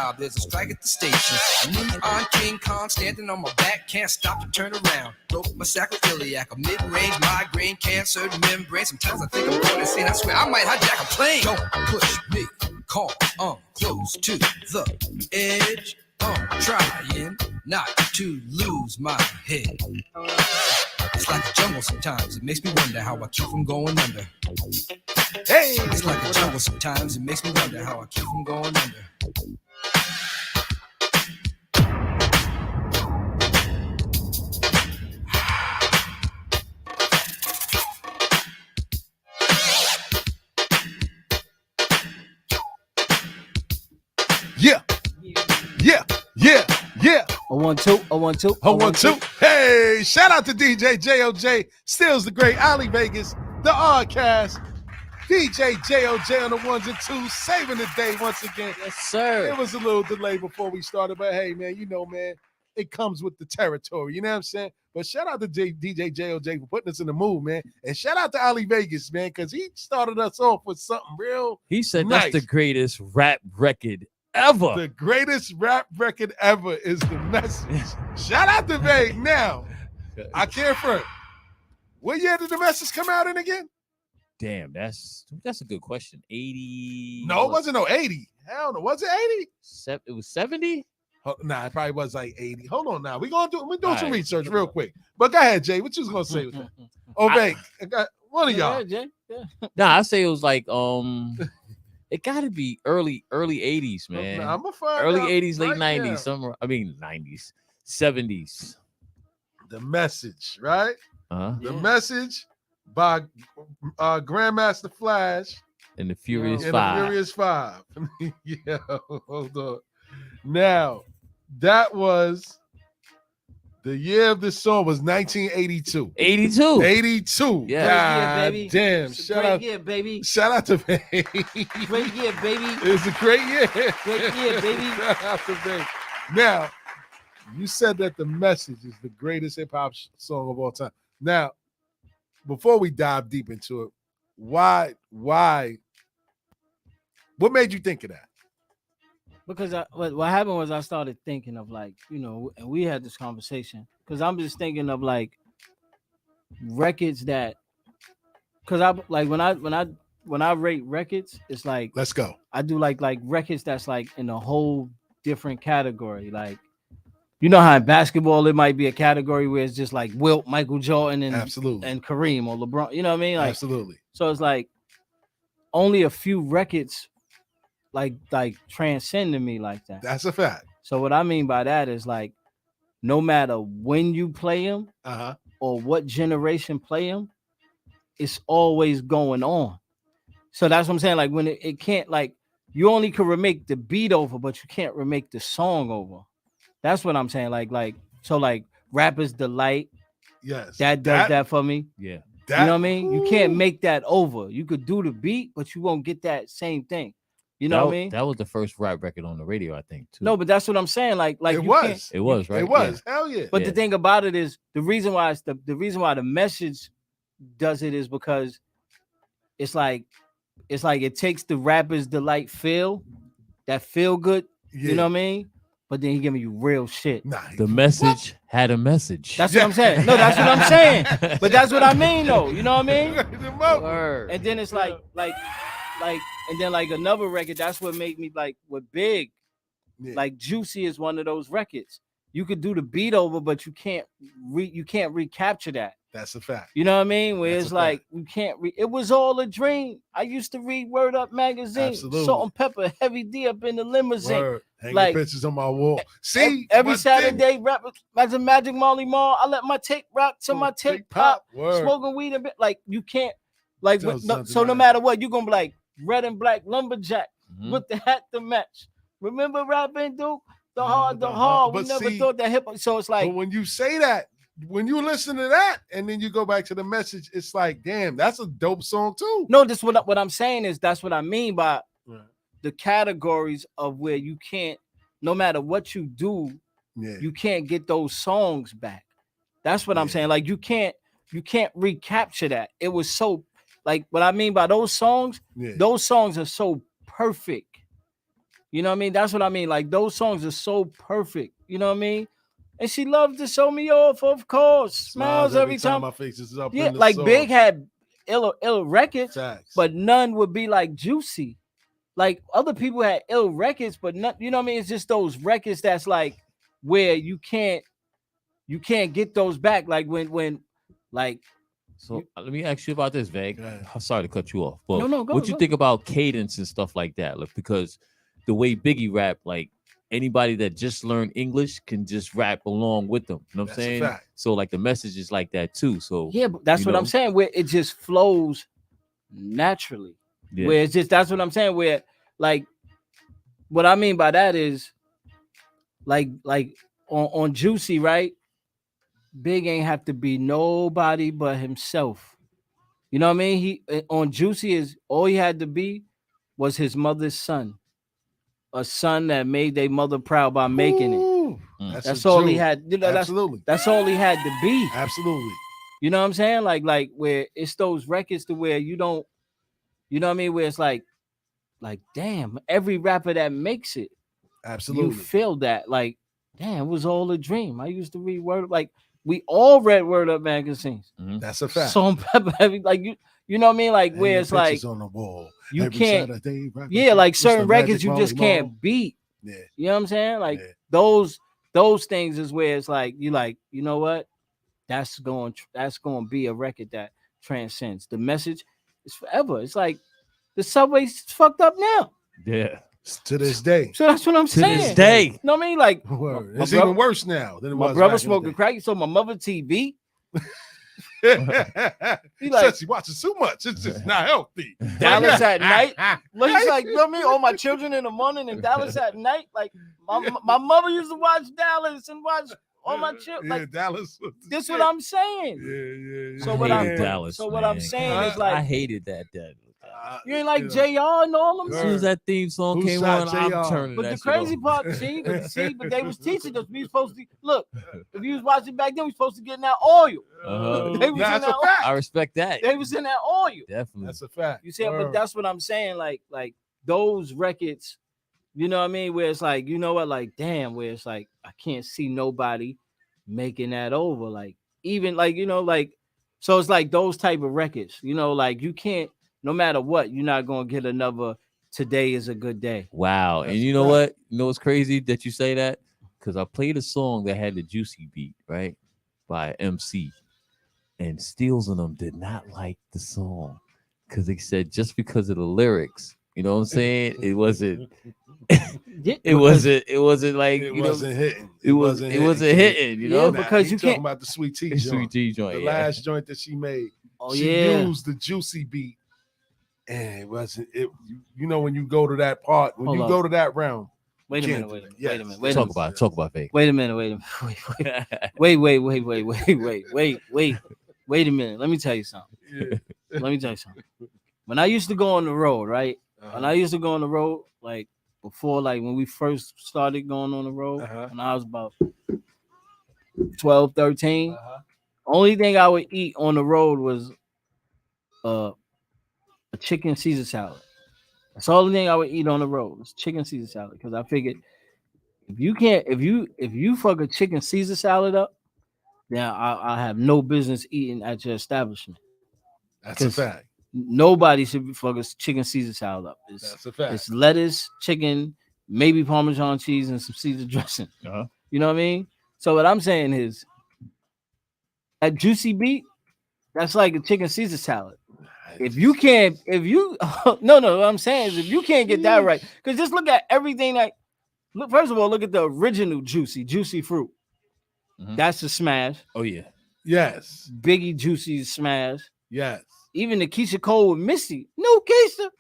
job, there's a strike at the station. Me on King Kong, standing on my back, can't stop to turn around. Broke my sacroiliac, a mid-range migraine, cancer membrane. Sometimes I think I'm going insane. I swear I might hijack a plane. Don't push me, call, close to the edge. Trying not to lose my head. It's like a jungle sometimes. It makes me wonder how I keep from going under. Hey, it's like a jungle sometimes. It makes me wonder how I keep from going under. Yeah. I want to. Hey, shout out to DJ JOJ, Steelsdagreat, Ali Vegas, the Oddcast, DJ JOJ on the ones and twos, saving the day once again. Yes, sir. It was a little delay before we started, but hey, man, you know, man, it comes with the territory. You know what I'm saying? But shout out to DJ JOJ for putting us in the mood, man. And shout out to Ali Vegas, man, because he started us off with something real. He said nice. That's the greatest rap record ever. The greatest rap record ever is the message. Shout out to Vague. Now, I can't front. What year did the message come out in again? Damn, that's a good question. 80. No, it wasn't no 80. Hell no. Was it 80? It was 70? Nah, it probably was like 80. Hold on now. We're doing some right. research real quick. But go ahead, Jay. What you was gonna say with that? Oh, Vague. One of y'all. Yeah, yeah. Nah, I say it was like it gotta be early 80s, man. Nah, I'm gonna find early out 80s, late right 90s, now. somewhere. I mean 90s, 70s. The Message, right? Uh-huh. The Message by Grandmaster Flash And the Furious and Five. the Furious Five. Yeah, hold on. Now, that was the year of this song was 1982. 82. 82. Yeah. God baby. damn. It's a Shout great out, year, baby. shout out to Bay. Great year, baby. It's a great year. Great year, baby. Shout out to Bay. Now, you said that The Message is the greatest hip hop song of all time. Now, before we dive deep into it, why? What made you think of that? Because what happened was I started thinking of like, you know, and we had this conversation because I'm just thinking of like records that, because I like when I rate records, it's like Let's go. I do like records that's like in a whole different category. Like, you know how in basketball it might be a category where it's just like Wilt, Michael Jordan, and Absolutely. and Kareem or LeBron. You know what I mean? Like, Absolutely. so it's like only a few records like transcending me like that. That's a fact. So what I mean by that is like, no matter when you play them or what generation play them, it's always going on. So that's what I'm saying. Like when it can't, like, you only can remake the beat over, but you can't remake the song over. That's what I'm saying. Like so like Rapper's Delight. Yes. That does that for me. Yeah. That, you know what I mean? You can't make that over. You could do the beat, but you won't get that same thing. You know what I mean? That was the first rap record on the radio, I think, too. No, but that's what I'm saying. Like it you was. It was, right? It was. Yeah. Hell yeah. But Yeah. the thing about it is the reason why the Message does it is because it's like it takes the Rapper's Delight feel good. Yeah. You know what I mean? But then he giving you real shit. Nah, The Message had a message. That's what I'm saying. No, that's what I'm saying. But that's what I mean, though. You know what I mean? Word. And then it's like, and then like another record. That's what made me like with Big. Yeah. Like Juicy is one of those records. You could do the beat over, but you can't recapture that. That's a fact. You know what I mean? Where That's it's a like you can't it was all a dream. I used to read Word Up magazine, Absolutely. Salt and Pepper, Heavy D up in the limousine. Word. Hanging Like, pictures on my wall. See, every but Saturday, rap Magic Molly Mall. I let my tape rock till my tape pop. Word. Smoking weed a bit. Like you can't, like Tell something so. No like matter what, you're gonna be like red and black lumberjack Mhm. with the hat to match. Remember rapping, Duke? The Yeah, hard. the hard. We But never see, thought that hip. So it's like, But when you say that, when you listen to that, and then you go back to The Message, it's like, damn, that's a dope song too. no. This what I'm saying is that's what I mean by Right. the categories of where you can't, no matter what you do, Yeah. you can't get those songs back. That's what I'm Yeah. saying. Like you can't recapture that. It was so, like, what I mean by those songs Yeah. are so perfect. You know what I mean? That's what I mean. Like those songs are so perfect. You know what I mean? And she loves to show me off, of course. Smiles every time my face is up. Yeah, in the like sauce. Big had ill records, Facts. but none would be like Juicy. Like other people had ill records, but not, you know what I mean? It's just those records that's like where you can't get those back. Like when like So let me ask you about this, Veg. I'm sorry to cut you off, but No, go, what you go. think about cadence and stuff like that? Like, because the way Biggie rap, like anybody that just learned English can just rap along with them. You know what I'm That's a saying? fact. So like the message is like that too. So yeah, but that's you what know? I'm saying. Where it just flows naturally. Yeah. Where it's just that's what I'm saying. Where like what I mean by that is like on Juicy, right? Big ain't have to be nobody but himself. You know what I mean? He on Juicy is all he had to be was his mother's son, a son that made their mother proud by making it. Ooh, That's a all he Jew. had. You know, Absolutely. That's all he had to be. Absolutely. You know what I'm saying? Like where it's those records to where you don't, you know what I mean? Where it's like damn, every rapper that makes it, Absolutely. you feel that. Like, damn, it was all a dream. I used to read Word Up. Like we all read Word Up magazines. Mhm. That's a fact. So like you know what I mean? Like where it's like on the wall. you Every can't. Saturday, Yeah, like what's certain the records Magic you Molly just Mall? can't beat. Yeah. You know what I'm saying? Like Yeah. those things is where it's like you know what? That's going to be a record that transcends. The message is forever. It's like the subway's fucked up now. Yeah. To this day. So that's what I'm To saying. this day. You know what I mean? Like Word. my It's brother- even worse now than it my was. brother back in the smoking day. crack. So my mother TV. He like- says he watches too much. It's just not healthy. Dallas at night. Look, he's like, you know what I mean? All my children in the morning and Dallas at night. Like my mother used to watch Dallas and watch all my children. Yeah, Like Dallas. was the this shit. what I'm saying. Yeah. So I what hated I'm- Dallas. so what I'm man. saying is like- I hated that. You ain't like you know. JR and all them. As soon as that theme song Who came shot on, I'm JR? turning But that the shit crazy off. part, but they was teaching us. We supposed to look. If you was watching back then, we supposed to get in that oil. They was That's in a that. fact. I respect that. They was in that oil. Definitely. That's a fact. You see, but Word. that's what I'm saying. Like those records, you know what I mean? Where it's like, you know what? Like, damn. Where it's like, I can't see nobody making that over. Like, even like, you know, like, so it's like those type of records. You know, like you can't. No matter what, you're not gonna get another. Today is a good day. Wow. That's and you know right. what? You know what's crazy that you say that? Because I played a song that had the Juicy beat, right? By MC. And Steels and them did not like the song. Because they said just because of the lyrics, you know what I'm saying? It wasn't it wasn't like It you know wasn't hitting. it wasn't hitting, you know? Yeah, because he you talking can't- about the Sweet Tea Sweet joint. Tea joint. The Yeah. last joint that she made. Oh she yeah. used the Juicy beat, and it wasn't. It you know when you go to that part, when Hold you up. go to that round. Wait a you minute. can't Wait a do minute. that. Wait a Yes. minute. Wait a Talk minute. about it. Talk about fake. Wait a minute. Wait a minute. Let me tell you something. Let me tell you something. When I used to go on the road, right? When I used to go on the road, like before, like when we first started going on the road, when I was about 12, 13, only thing I would eat on the road was a chicken Caesar salad. That's the only thing I would eat on the road was chicken Caesar salad. Because I figured if you fuck a chicken Caesar salad up, then I have no business eating at your establishment. That's a fact. Nobody should be fucking chicken Caesar salad up. That's a fact. It's lettuce, chicken, maybe Parmesan cheese, and some Caesar dressing. Uh-huh. You know what I mean? So what I'm saying is, that juicy beat, that's like a chicken Caesar salad. If you no, what I'm saying is if you can't get that right, because just look at everything that. Look, first of all, look at the original juicy fruit. Mhm. That's a smash. Oh yeah. Yes. Biggie Juicy smash. Yes. Even the Keisha Cole with Missy. No Keisha.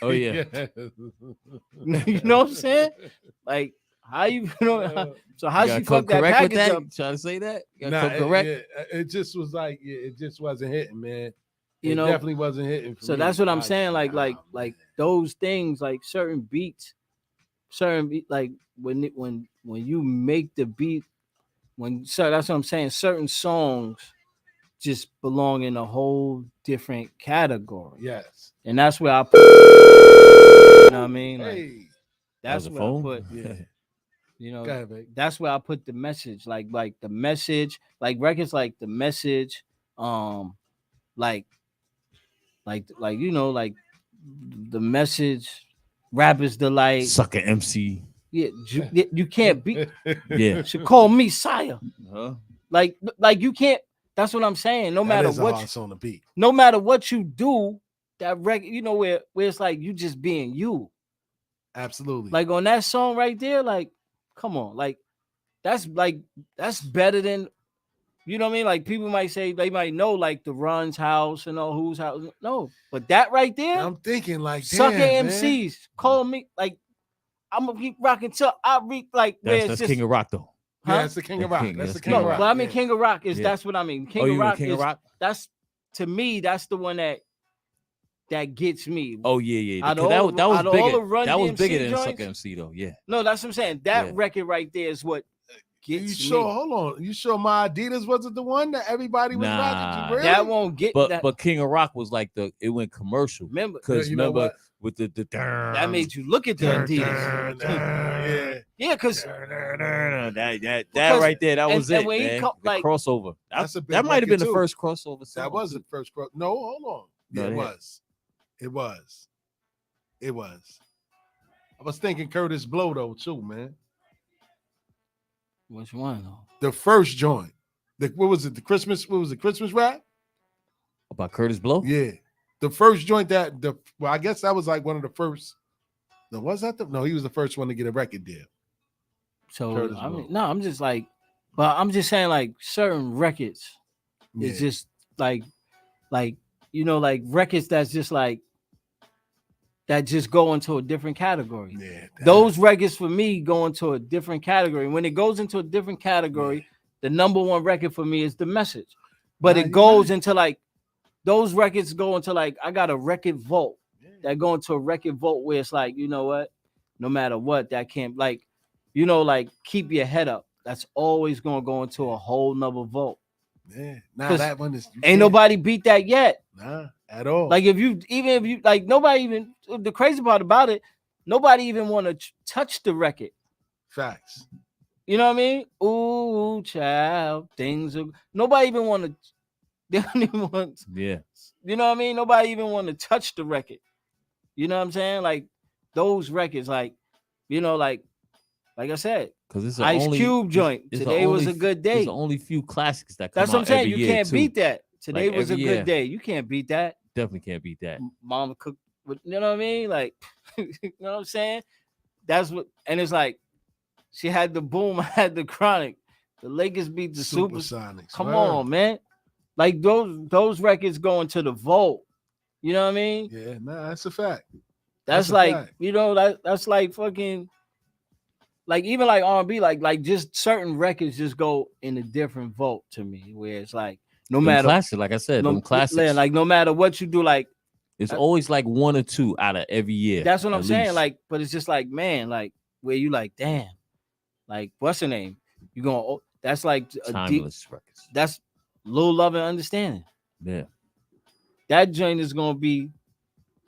Oh yeah. You know what I'm saying? Like, how you know? So how You she gotta come fucked that correct with package that? up? Trying to say that? You Nah, gotta come correct. it just was like it just wasn't hitting, man. You It know, definitely wasn't hitting. For so me. that's what I'm saying. Like man. those things, like certain beats, like when you make the beat, so that's what I'm saying. Certain songs just belong in a whole different category, Yes. and that's where I put. You know what I mean? Like, Hey. That's a where I phone? put, Yeah. you know, Go ahead, babe. that's where I put the message, like the message, like records like the message, like you know, like the message, rappers delight. Sucker MC. Yeah, you can't beat. Yeah. Should call me sire. Huh? Like you can't. That's what I'm saying. No That matter is a what, hard song to beat. no matter what you do, that record, you know, where it's like you just being you. Absolutely. Like on that song right there, like, come on, like that's better than, you know what I mean? Like people might say they might know like the Run's house and all whose house. No, but that right there, I'm thinking like, sucker damn, MCs man. call me, like I'm gonna keep rocking till I reach, like where it's That's just King of Rock though. huh? Yeah, that's the King of Rock. That's the King No, of Rock. but I mean yeah. King of Rock is Yeah. that's what I mean. King Oh, of you mean Rock King is of Rock? that's, to me, that's the one that gets me. Oh yeah. Out of 'Cause all- that was out of all bigger. the Run That was DMC bigger than joints? Sucker MC though. Yeah. No, that's what I'm saying. That Yeah. record right there is what You gets sure? me. Hold on. You sure my Adidas wasn't the one that everybody was rocking? Nah. You really? That won't get that. But King of Rock was like it went commercial. Remember, Because You know remember what? with the that made you look at the Adidas. Yeah. Yeah, because that Because- right there, that and- was and it, when he man. co- The like- crossover. That's a big That might have been record, the too. first crossover song. That was the first cross. No, hold on. No, Yeah, it yeah. was. It was. It was. I was thinking Curtis Blow though too, man. which one though? The first joint. What was it? The Christmas? What was it? Christmas rap? About Curtis Blow. Yeah. The first joint well, I guess that was like one of the first. No, was that no? He was the first one to get a record deal. So Curtis I mean, Blow. no, I'm just like, but I'm just saying like certain records. Yeah. It's just like you know, like records that's just like that just go into a different category. Yeah. Those records for me go into a different category. When it goes into a different category, the number one record for me is The Message. But Nah, it you goes right. into like those records go into like I got a record vault that go into a record vault where it's like, you know what, no matter what, that can't, like, you know, like keep your head up. That's always gonna go into a whole nother vault. Yeah. Nah, 'Cause that one is Ain't nobody beat that yet. Nah, at all. Like if you like nobody even, the crazy part about it, nobody even want to touch the record. Facts. You know what I mean? Ooh, child, things are, nobody even want to. They don't even want. Yeah. You know what I mean? Nobody even want to touch the record. You know what I'm saying? Like those records, like, you know, like I said, Because it's Ice Cube joint. it's the Today was only a good There's day. the only few classics that come That's what I'm out saying. every You year, can't too. beat that. Today Like, was a every good year. day. You can't beat that. Definitely can't beat that. Mama cooked with, you know what I mean? Like, you know what I'm saying? That's what, and it's like she had the boom, I had the chronic. The Lakers beat the Super. Supersonics. Come word. on, man. Like those records going to the vault. You know what I mean? Yeah, nah, that's a fact. That's a like, fact. you know, that's like fucking, like even like R&B, like just certain records just go in a different vault to me, where it's like no Them matter, classics, like I said, them classics. like no matter what you do, like It's always like one or two out of every year. that's what I'm at saying. least. Like, but it's just like, man, like where you like, damn, like what's her name? You going? That's like a deep. timeless records. That's Lil Love and Understanding. Yeah. That joint is gonna be.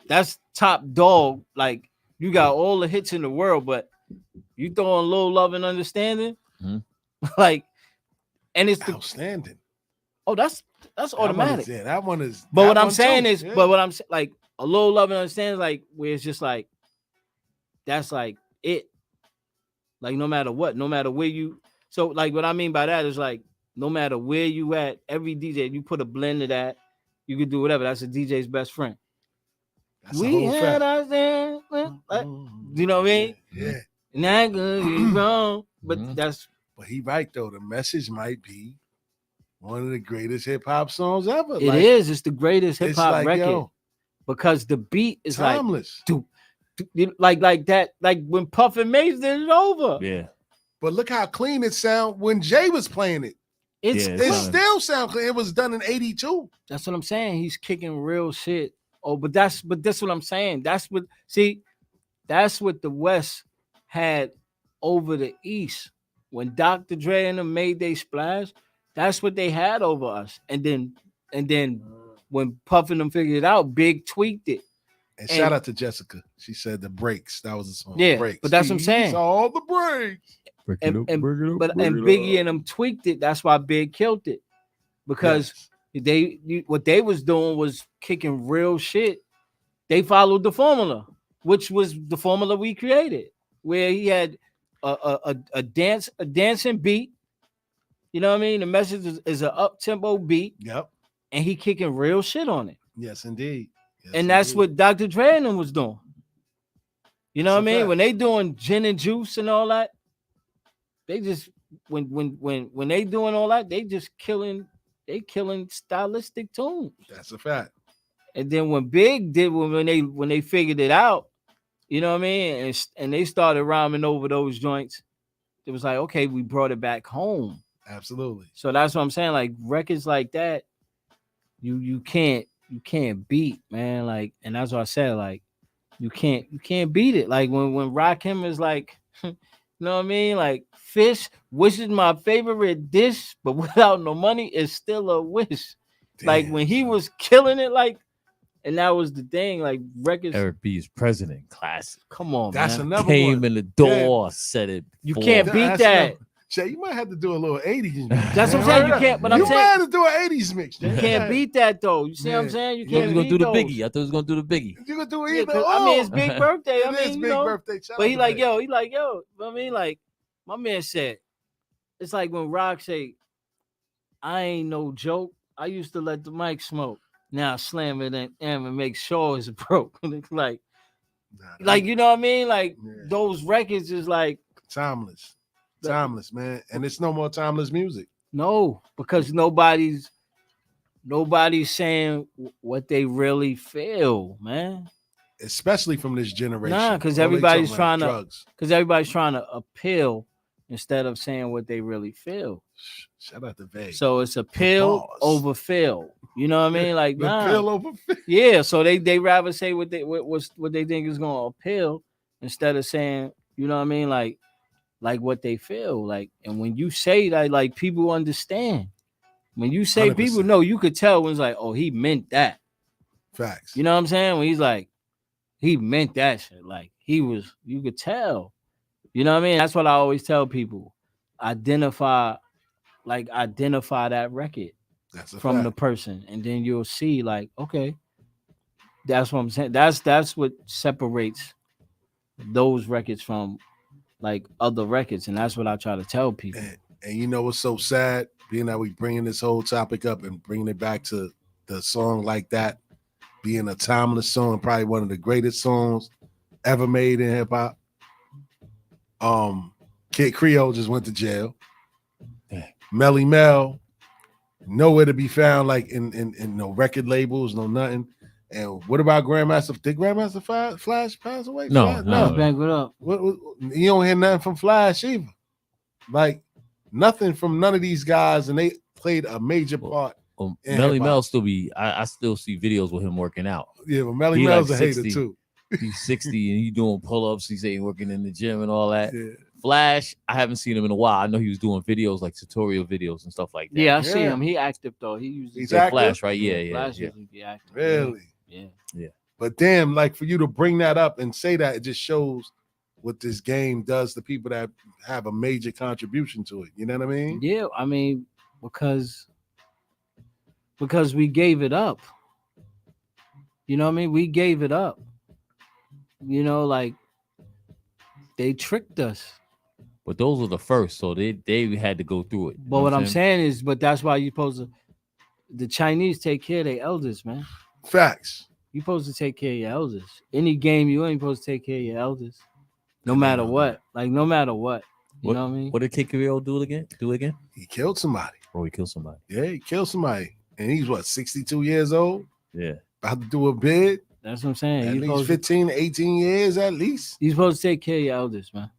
That's top dog. Like you got all the hits in the world, but you throwing Lil Love and Understanding, Mhm. like, and it's the Outstanding. that's That one automatic. is- yeah, that one is. But that what I'm one saying too. is, Yeah. but what I'm saying, like a Lil Love and Understanding, like where it's just like that's like it. Like no matter what, no matter where you. So like what I mean by that is like no matter where you at, every DJ you put a blend of that, you could do whatever. That's a DJ's best friend. That's a We whole had fact. our dance, like, you know what I mean? Yeah. Not good, you wrong, but Mhm. that's But he right though. The Message might be one of the greatest hip hop songs ever. it is. It's the greatest hip It's hop like, record yo, because the beat is like timeless. like that, like when Puff and Mace did it over. Yeah. But look how clean it sound when Jay was playing it. It's Yeah, It clean. still sound clean. It was done in 82. That's what I'm saying. He's kicking real shit. Oh, but that's what I'm saying. That's what the West had over the East. When Dr. Dre and them made they splash, that's what they had over us. And then when Puff and them figured it out, Big tweaked it. And shout out to Jessica. She said the breaks. That was the song. Yeah, Breaks. but that's what I'm saying. All the breaks. And Biggie and them tweaked it. That's why Big killed it. Because what they was doing was kicking real shit. They followed the formula, which was the formula we created, where he had a dancing beat. You know what I mean? The message is an up-tempo beat. Yep. And he kicking real shit on it. Yes, indeed. Yes, and that's what Dr. Dre and them was doing. You know what I mean? When they doing gin and juice and all that, they just when they doing all that, they just killing stylistic tunes. That's a fact. And then when Big did when they figured it out, you know what I mean? And they started rhyming over those joints, it was like, okay, we brought it back home. Absolutely. So that's what I'm saying. Like records like that, you can't beat, man. Like, and that's what I said, like, you can't beat it. Like when Rakim is like, you know what I mean? Like fish, which is my favorite dish, but without no money, is still a wish. Damn. Like when he was killing it, like, and that was the thing, like records. Eric B's President classic. Come on, that's man. Another Came one. in the door, said it. You can't beat that. Jay, you might have to do a little 80s mix. That's what I'm saying. You can't, but I'm saying you might have to do an 80s mix. You can't beat that though. You see what I'm saying? You can't. He was gonna do the Biggie. I thought he was gonna do the Biggie. You gonna do either? I mean, it's big birthday. I mean, it's big birthday. But he like, yo. I mean, like, my man said, it's like when Rock say, "I ain't no joke. I used to let the mic smoke. Now I slam it and make sure it's broke." Like, you know what I mean? Like those records is like timeless. Timeless, man. And it's no more timeless music. No, because nobody's saying what they really feel, man. Especially from this generation. Nah, because everybody's trying to appeal instead of saying what they really feel. Shout out to Vegas. So it's appeal over feel. You know what I mean? Like appeal over feel. Yeah, so they rather say what they think is gonna appeal instead of saying, you know what I mean, like what they feel like. And when you say that, like, people understand. When you say 100%. People know, you could tell when it's like, oh, he meant that. Facts. You know what I'm saying? When he's like, he meant that shit. Like you could tell. You know what I mean? That's what I always tell people. Identify that record from the person, and then you'll see, like, okay, that's what I'm saying. That's what separates those records from like other records, and that's what I try to tell people. And you know what's so sad, being that we bringing this whole topic up and bringing it back to the song like that being a timeless song, probably one of the greatest songs ever made in hip hop. Kid Creole just went to jail. Melly Mel, nowhere to be found, like in no record labels, no nothing. And what about Grandmaster? Did Grandmaster Flash pass away? No. Back it up. What, you don't hear nothing from Flash either. Like nothing from none of these guys, and they played a major part. Melly Mel still be. I still see videos with him working out. Yeah, but Melly Mel's like a hater too. He's 60 and he doing pull-ups. He's ain't working in the gym and all that. Yeah. Flash, I haven't seen him in a while. I know he was doing videos like tutorial videos and stuff like that. Yeah, I see him. He active though. He's Flash, right? Yeah. Flash be active. Really? Yeah. But damn, like for you to bring that up and say that, it just shows what this game does to people that have a major contribution to it. You know what I mean? Yeah, I mean, because we gave it up. You know what I mean? We gave it up. You know, like they tricked us. But those were the first, so they had to go through it. But what I'm saying is, but that's why you're supposed to. The Chinese take care of their elders, man. Facts. You're supposed to take care of your elders. Any game you ain't supposed to take care of your elders, no matter what. Like no matter what. You know what I mean? What did Kid Creole do again? He killed somebody. Oh, he killed somebody. Yeah, he killed somebody, and he's what, 62 years old? Yeah, about to do a bid. That's what I'm saying. At least 15, 18 years at least. You're supposed to take care of your elders, man.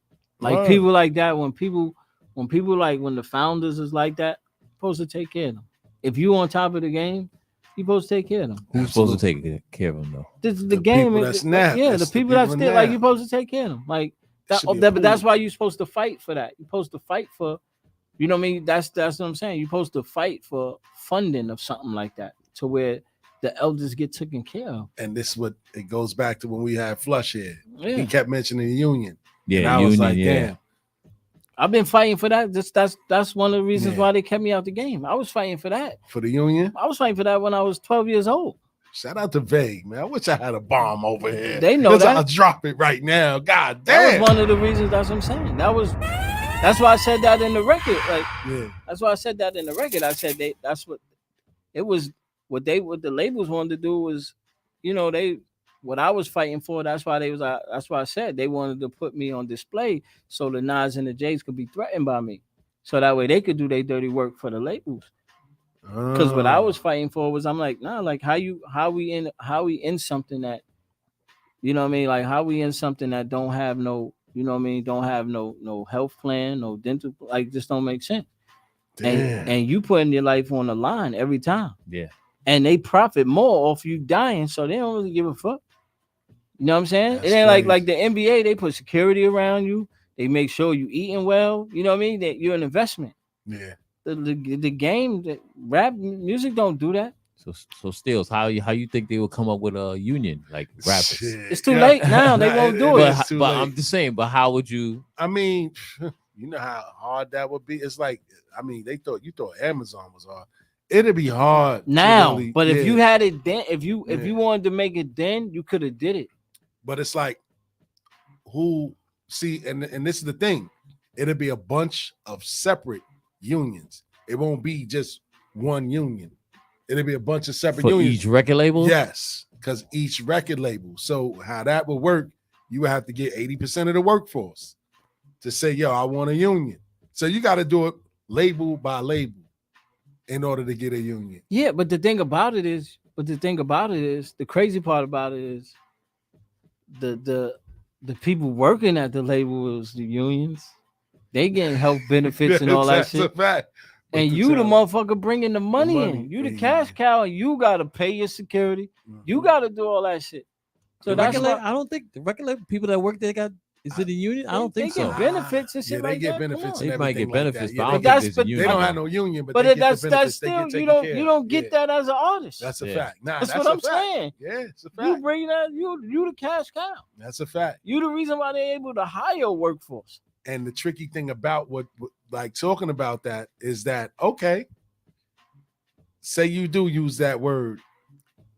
Like people like that, when the founders is like that, you're supposed to take care of them. If you on top of the game, you're supposed to take care of them. Who's supposed to take care of them though? The game is the people that's still like, you're supposed to take care of them. Like that, but that's why you're supposed to fight for that. You're supposed to fight for, you know what I mean? That's what I'm saying. You're supposed to fight for funding of something like that, to where the elders get taken care of. And this what it goes back to when we had Flush here. Yeah. He kept mentioning the union. Yeah, and I was like, yeah. damn. I've been fighting for that. That's one of the reasons why they kept me out the game. I was fighting for that. For the union? I was fighting for that when I was 12 years old. Shout out to Vague, man. I wish I had a bomb over here. They know that. I'll drop it right now. God damn. That was one of the reasons. That's what I'm saying. That's why I said that in the record. Like, that's why I said that in the record. I said that's what it was. What the labels wanted to do was, what I was fighting for. That's why that's why I said they wanted to put me on display so the Nas and the J's could be threatened by me, so that way they could do their dirty work for the labels. Because what I was fighting for was, I'm like, nah, like how we in something that, you know what I mean, like how we in something that don't have no, you know what I mean, don't have no health plan, no dental, like just don't make sense. And you putting your life on the line every time. Yeah. And they profit more off you dying, so they don't really give a fuck. You know what I'm saying? That's it ain't crazy. like the NBA, they put security around you. They make sure you eating well. You know what I mean? That you're an investment. Yeah. The game, the rap music don't do that. So Steels, how you think they will come up with a union like rappers? Shit. It's too late now. They won't do it. But I'm just saying. But how would you? I mean, you know how hard that would be. It's like, I mean, you thought Amazon was hard. It'd be hard now. Really, but if you had it then, if you wanted to make it then, you could have did it. But it's like, and this is the thing. It'll be a bunch of separate unions. It won't be just one union. It'll be a bunch of separate For unions. each record label? Yes, because each record label. So how that would work, you would have to get 80% of the workforce to say, yo, I want a union. So you got to do it label by label in order to get a union. Yeah, but the thing about it is, the crazy part about it is the people working at the labels, the unions, they getting health benefits and all that shit. That's a fact. And you the motherfucker bringing the money in. You the cash cow, and you gotta pay your security. You gotta do all that shit. So that's why I don't think the regular people that work there is it a union? I don't think they so. get benefits and shit they like get that. benefits. They And might get everything benefits, like but I that. don't that's- think there's but a union. They don't have no union, but But they get that's the benefits. still they you get don't get that as an artist. That's a Yeah. fact. Nah, That's that's what I'm a fact. saying. Yeah, it's a You fact. bring that you the cash cow. That's a fact. You the reason why they're able to hire a workforce. And the tricky thing about what like talking about that is that, okay, say you do use that word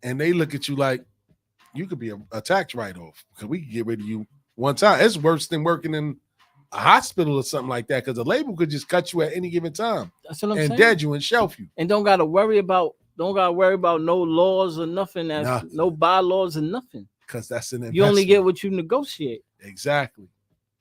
and they look at you like you could be a tax write-off because we could get rid of you one time. It's worse than working in a hospital or something like that because the label could just cut you at any given time That's what I'm and saying. dead you and shelf you. And don't gotta worry about no laws or nothing. Nothing. No bylaws or nothing. Because that's an investment. You only get what you negotiate. Exactly.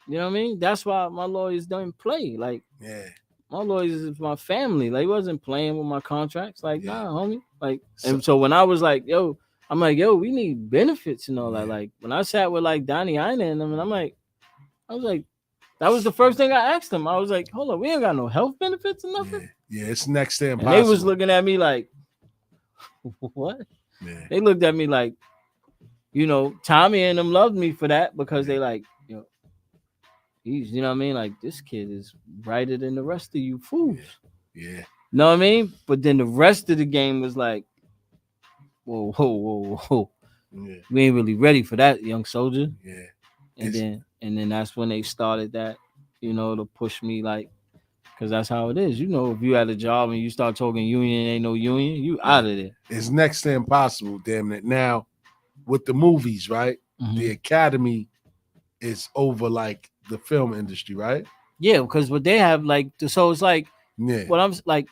You know what I mean? That's why my lawyers don't play. Like, Yeah. my lawyers is my family. Like, he wasn't playing with my contracts. Like, Yeah. nah, homie. Like, and so when I was like, yo, I'm like, yo, we need benefits and all that. Yeah. Like, when I sat with like Donnie Ina and them, and I was like, that was the first thing I asked them. I was like, hold on, we ain't got no health benefits or nothing. Yeah, it's next to And impossible. they was looking at me like, what? Yeah. They looked at me like, Tommy and them loved me for that because they like, he's, you know what I mean? Like, this kid is brighter than the rest of you fools. Yeah. Know what I mean? But then the rest of the game was like, whoa. Yeah. We ain't really ready for that, young soldier. Yeah. And then that's when they started that, to push me, like, because that's how it is. If you had a job and you start talking union, ain't no union, you out of there. It's next to impossible, damn it. Now, with the movies, right? Mhm. The Academy is over like the film industry, right? Yeah, because what they have, like, so it's like, Yeah. what I'm like,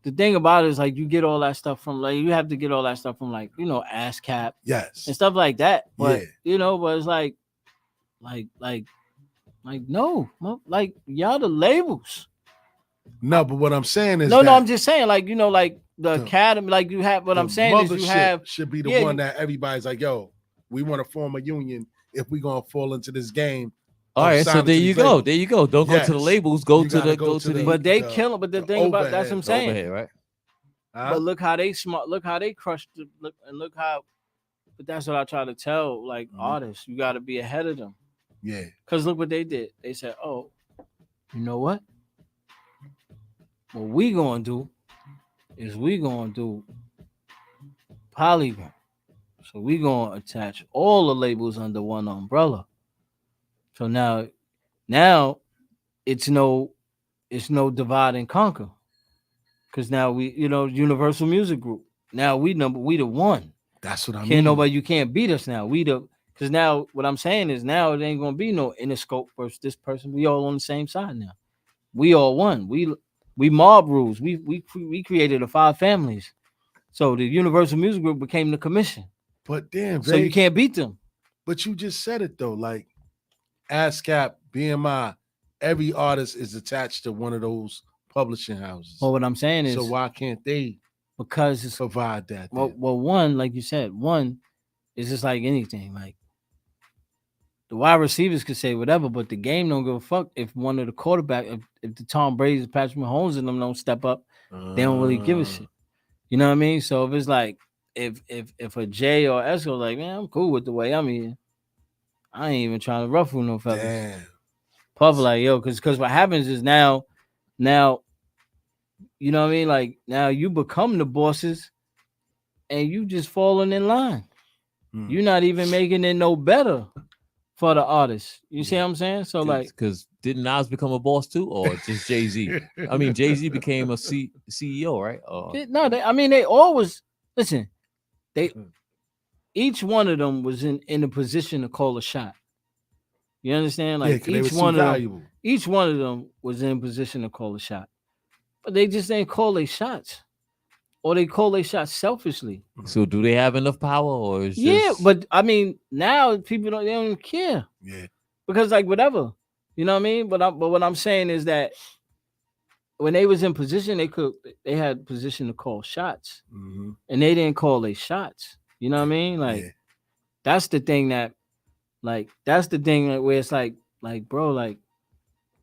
the thing about it is like you get all that stuff from like you have to get all that stuff from like ASCAP Yes. and stuff like that. But Yeah. But it's like no, like y'all the labels. No, but what I'm saying is No, that I'm just saying like like the Academy, like you have. What the I'm saying is you mothership have. should be the Yeah, one that everybody's like, yo, we want to form a union if we're gonna fall into this game. All right, so there you go. There you go. Don't go to the Yes. labels. Go You to gotta the go go to to the- the. But they the- kill them. But the the thing about that's what I'm overhead, saying. overhead, right? Huh? But look how they smart. Look how they crushed it. Look how. But that's what I try to tell like artists. You got to be ahead of them. Yeah. Because look what they did. They said, oh, you know what? What we gonna do is we gonna do Polygram. So we gonna attach all the labels under one umbrella. So now it's no divide and conquer. Cause now we, Universal Music Group. Now we the one. That's what I mean. Can't nobody, you can't beat us now. Cause now what I'm saying is now it ain't gonna be no Interscope versus this person. We all on the same side now. We all one. We mob rules. We created the 5 families. So the Universal Music Group became the commission. But damn, so you can't beat them. But you just said it though, like ASCAP, BMI, every artist is attached to one of those publishing houses. Well, what I'm saying is, so why can't they? Because it's provide that. Well, one, like you said, one is just like anything. Like the wide receivers could say whatever, but the game don't give a fuck if one of the quarterback, if the Tom Brady's, Patrick Mahomes, and them don't step up, they don't really give a shit. You know what I mean? So if it's like if a J or S go like, man, I'm cool with the way I'm here. I ain't even trying to ruffle no feathers. Damn. Puff like, yo, because what happens is now, you know what I mean? Like now you become the bosses and you just falling in line. You're not even making it no better for the artist. You see what I'm saying? So like, because didn't Nas become a boss too, or just Jay-Z? I mean, Jay-Z became a CEO, right? No, they always listen. Each one of them was in a position to call a shot. You understand? Like each one of them was in a position to call a shot, but they just ain't call their shots, or they call their shots selfishly. So do they have enough power, or is but I mean now people don't even care. Yeah, because like whatever, you know what I mean. But what I'm saying is that when they was in position, they had position to call shots, and they didn't call their shots. You know what I mean? Like that's the thing that. Like that's the thing where it's like bro, like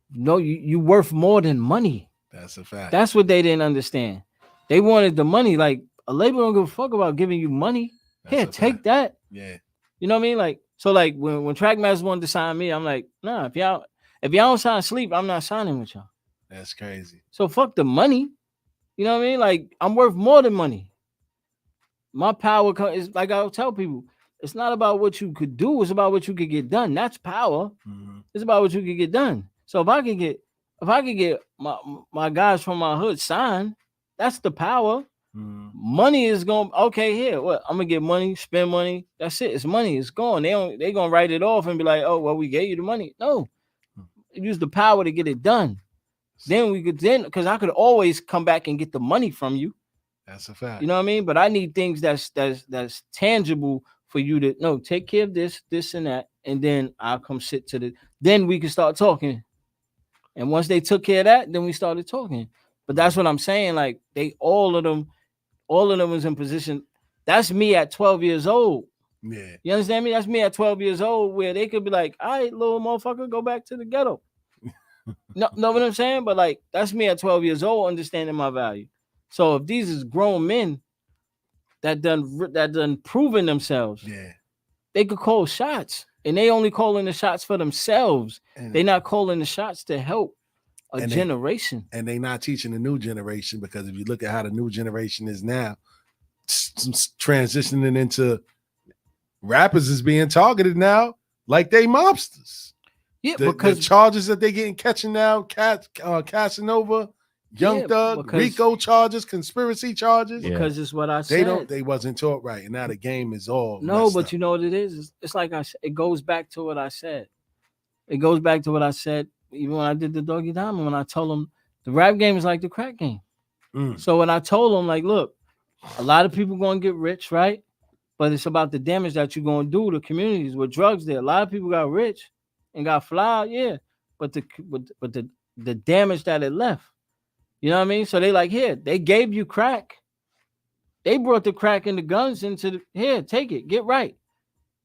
no, you worth more than money. That's a fact. That's what they didn't understand. They wanted the money. Like a label don't give a fuck about giving you money. Here, take that. Yeah. You know what I mean? Like so, like when Trackmasters wanted to sign me, I'm like, nah. If y'all don't sign Sleep, I'm not signing with y'all. That's crazy. So fuck the money. You know what I mean? Like I'm worth more than money. My power is like I'll tell people. It's not about what you could do. It's about what you could get done. That's power. It's about what you could get done. So if I could get my guys from my hood signed, that's the power. Money is going, okay, here, what? I'm going to get money, spend money. That's it. It's money. It's gone. They going to write it off and be like, oh, well, we gave you the money. No. Use the power to get it done. Then because I could always come back and get the money from you. That's a fact. You know what I mean? But I need things that's tangible for you to take care of this, and that, and then I'll come sit then we can start talking. And once they took care of that, then we started talking. But that's what I'm saying. Like all of them was in position. That's me at 12 years old. Yeah. You understand me? That's me at 12 years old, where they could be like, all right, little motherfucker, go back to the ghetto. Know what I'm saying? But like, that's me at 12 years old, understanding my value. So if these is grown men that done proven themselves, they could call shots, and they only calling the shots for themselves. They're not calling the shots to help a generation. And they not teaching the new generation, because if you look at how the new generation is now, transitioning into rappers is being targeted now like they mobsters. Yeah, because the charges that they getting catching now, Casanova, Young Thug, RICO charges, conspiracy charges. Because it's what I said. They wasn't taught right, and now the game is all but up. You know what it is? It's like I said. It goes back to what I said. Even when I did the Doggy Diamond, when I told them the rap game is like the crack game. So when I told them, like, look, a lot of people gonna get rich, right? But it's about the damage that you're gonna do to communities with drugs. There, a lot of people got rich and got fly, but the damage that it left. You know what I mean? So they like, here, they gave you crack. They brought the crack and the guns into here, take it, get right.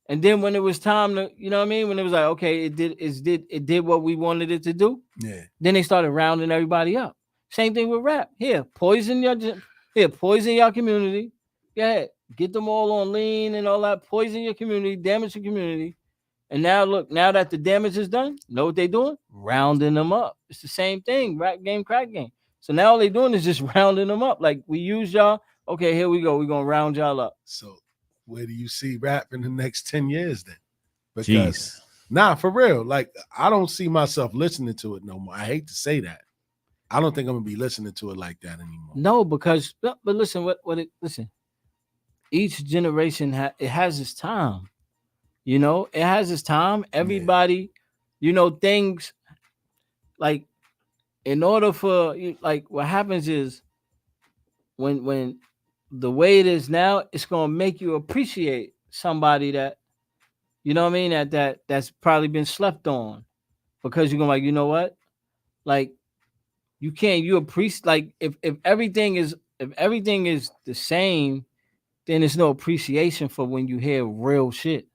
And then when it was time to, you know what I mean? When it was like, okay, it did what we wanted it to do. Yeah. Then they started rounding everybody up. Same thing with rap. Here, poison your community. Yeah, get them all on lean and all that. Poison your community, damage your community. And now look, now that the damage is done, know what they doing? Rounding them up. It's the same thing, rap game, crack game. So now all they doing is just rounding them up. Like, we use y'all, Okay, here we go. We're gonna round y'all up. So where do you see rap in the next 10 years then? Because Jeez. nah, for real. Like, I don't see myself listening to it no more. I hate to say that. I don't think I'm gonna be listening to it like that anymore. No, because but listen, listen. Each generation it has its time. You know, it has its time. Everybody, you know, things like in order for like what happens is when the way it is now, it's gonna make you appreciate somebody that you know what I mean that's probably been slept on because you're gonna like, you know what, like you appreciate like if everything is the same, then there's no appreciation for when you hear real shit.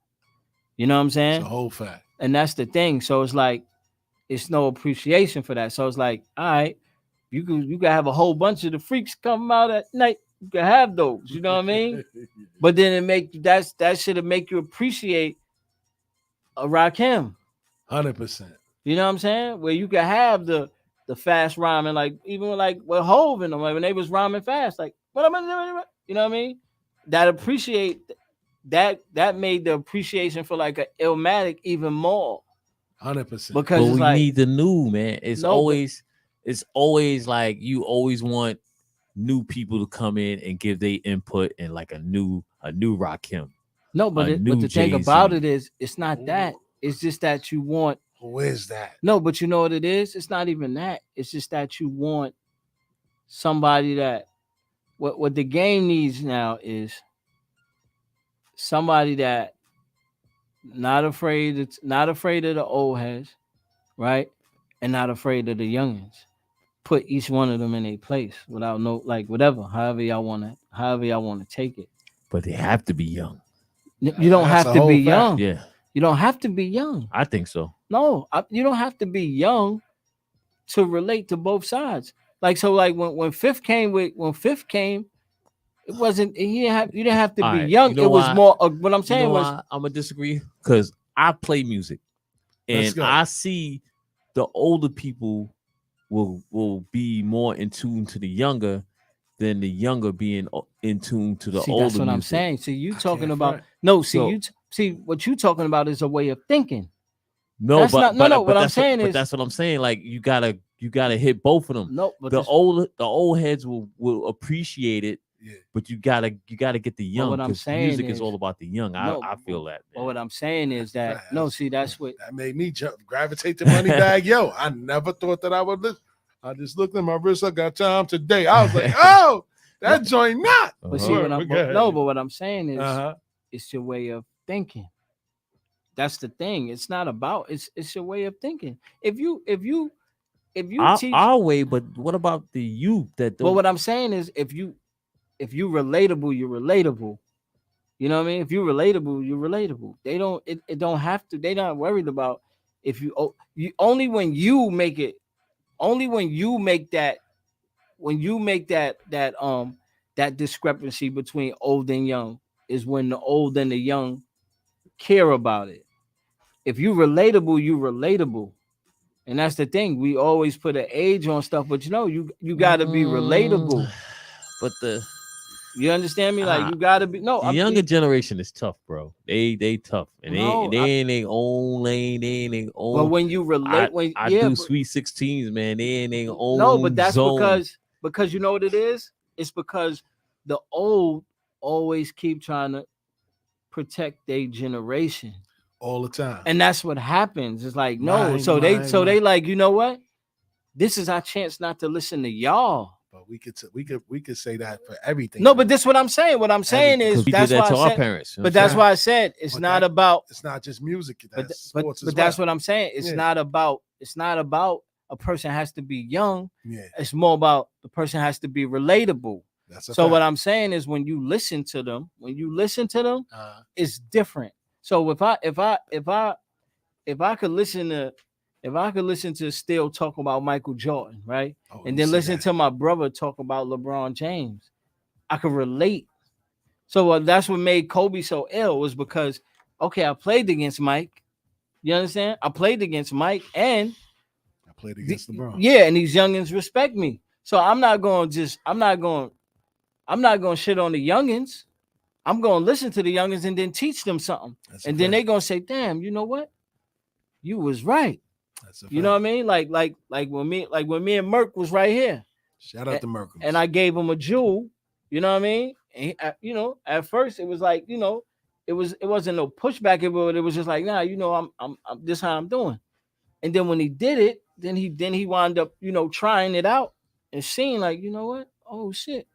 You know what I'm saying? It's a whole fact. And that's the thing. So it's like it's no appreciation for that. So it's like, all right, you can have a whole bunch of the freaks come out at night. You can have those, you know what I mean? But then that should make you appreciate a Rakim. 100%. You know what I'm saying? Where you can have the fast rhyming, like even like with Hov and them, like when they was rhyming fast, like what am I doing? You know what I mean? That appreciate that made the appreciation for like an Illmatic even more. 100%. Because But we like, need the new, man. It's always like you always want new people to come in and give their input and like a new Rakim. No, but the thing about it is, it's not that. It's just that you want. Who is that? No, but you know what it is? It's not even that. It's just that you want somebody that what the game needs now is somebody that not afraid of the old heads, right? And not afraid of the youngins. Put each one of them in a place without no like whatever, however y'all wanna take it. But they have to be young. You don't have to be young. Yeah. You don't have to be young. I think so. No, you don't have to be young to relate to both sides. Like so, like when Fifth came, it wasn't. You didn't have to be young. It was more. What I'm saying was, I'm gonna disagree because I play music, and I see the older people will be more in tune to the younger than the younger being in tune to the older. That's what I'm saying. See, you talking about see what you talking about is a way of thinking. No, that's but what I'm saying is that's what I'm saying. Like you gotta hit both of them. No, but the old heads will appreciate it. Yeah. But you gotta get the young. What I'm saying music is all about the young. I feel that. But what I'm saying is that that's what that made me gravitate to Money Bag. Yo, I never thought that I would listen. I just looked at my wrist. I got time today. I was like, oh, that joint not. But see, but what I'm saying is, it's your way of thinking. That's the thing. It's not about. It's your way of thinking. If you teach our way, but what about the youth that? But what I'm saying is, if you relatable, you're relatable. You know what I mean? If you're relatable, you're relatable. They don't. It don't have to. They're not worried about if you only when you make it. Only when you make that. When you make that discrepancy between old and young is when the old and the young care about it. If you relatable, you relatable. And that's the thing. We always put an age on stuff, but you gotta be relatable. But you understand me? Like you gotta be the younger generation is tough, bro. They tough. And they in their own lane, they in their own. But when you relate, I do Sweet 16s, man. They in their own. No, but that's zone. because you know what it is? It's because the old always keep trying to protect their generation. All the time. And that's what happens. It's like, no. They like, you know what? This is our chance not to listen to y'all. But we could say that for everything. No, but this is what I'm saying. What I'm saying is that's why our parents. But that's why I said it's not about. It's not just music. But that's what I'm saying. It's not about. It's not about a person has to be young. Yeah. It's more about the person has to be relatable. So fact. What I'm saying is when you listen to them, it's different. So if I could listen to Still talk about Michael Jordan, right? And then listen to my brother talk about LeBron James, I could relate. So that's what made Kobe so ill was because, okay, I played against Mike. You understand? I played against Mike and I played against LeBron. Yeah, and these youngins respect me. So I'm not going I'm not gonna shit on the youngins. I'm gonna listen to the youngins and then teach them something. And then they gonna say, damn, you know what? You was right. You know what I mean? Like when me and Merc was right here. Shout out to Merc. And I gave him a jewel. You know what I mean? And he, at first it was like, it wasn't no pushback, but it was just like, nah, I'm this how I'm doing. And then when he did it, then he wound up, trying it out and seeing like, you know what? Oh shit,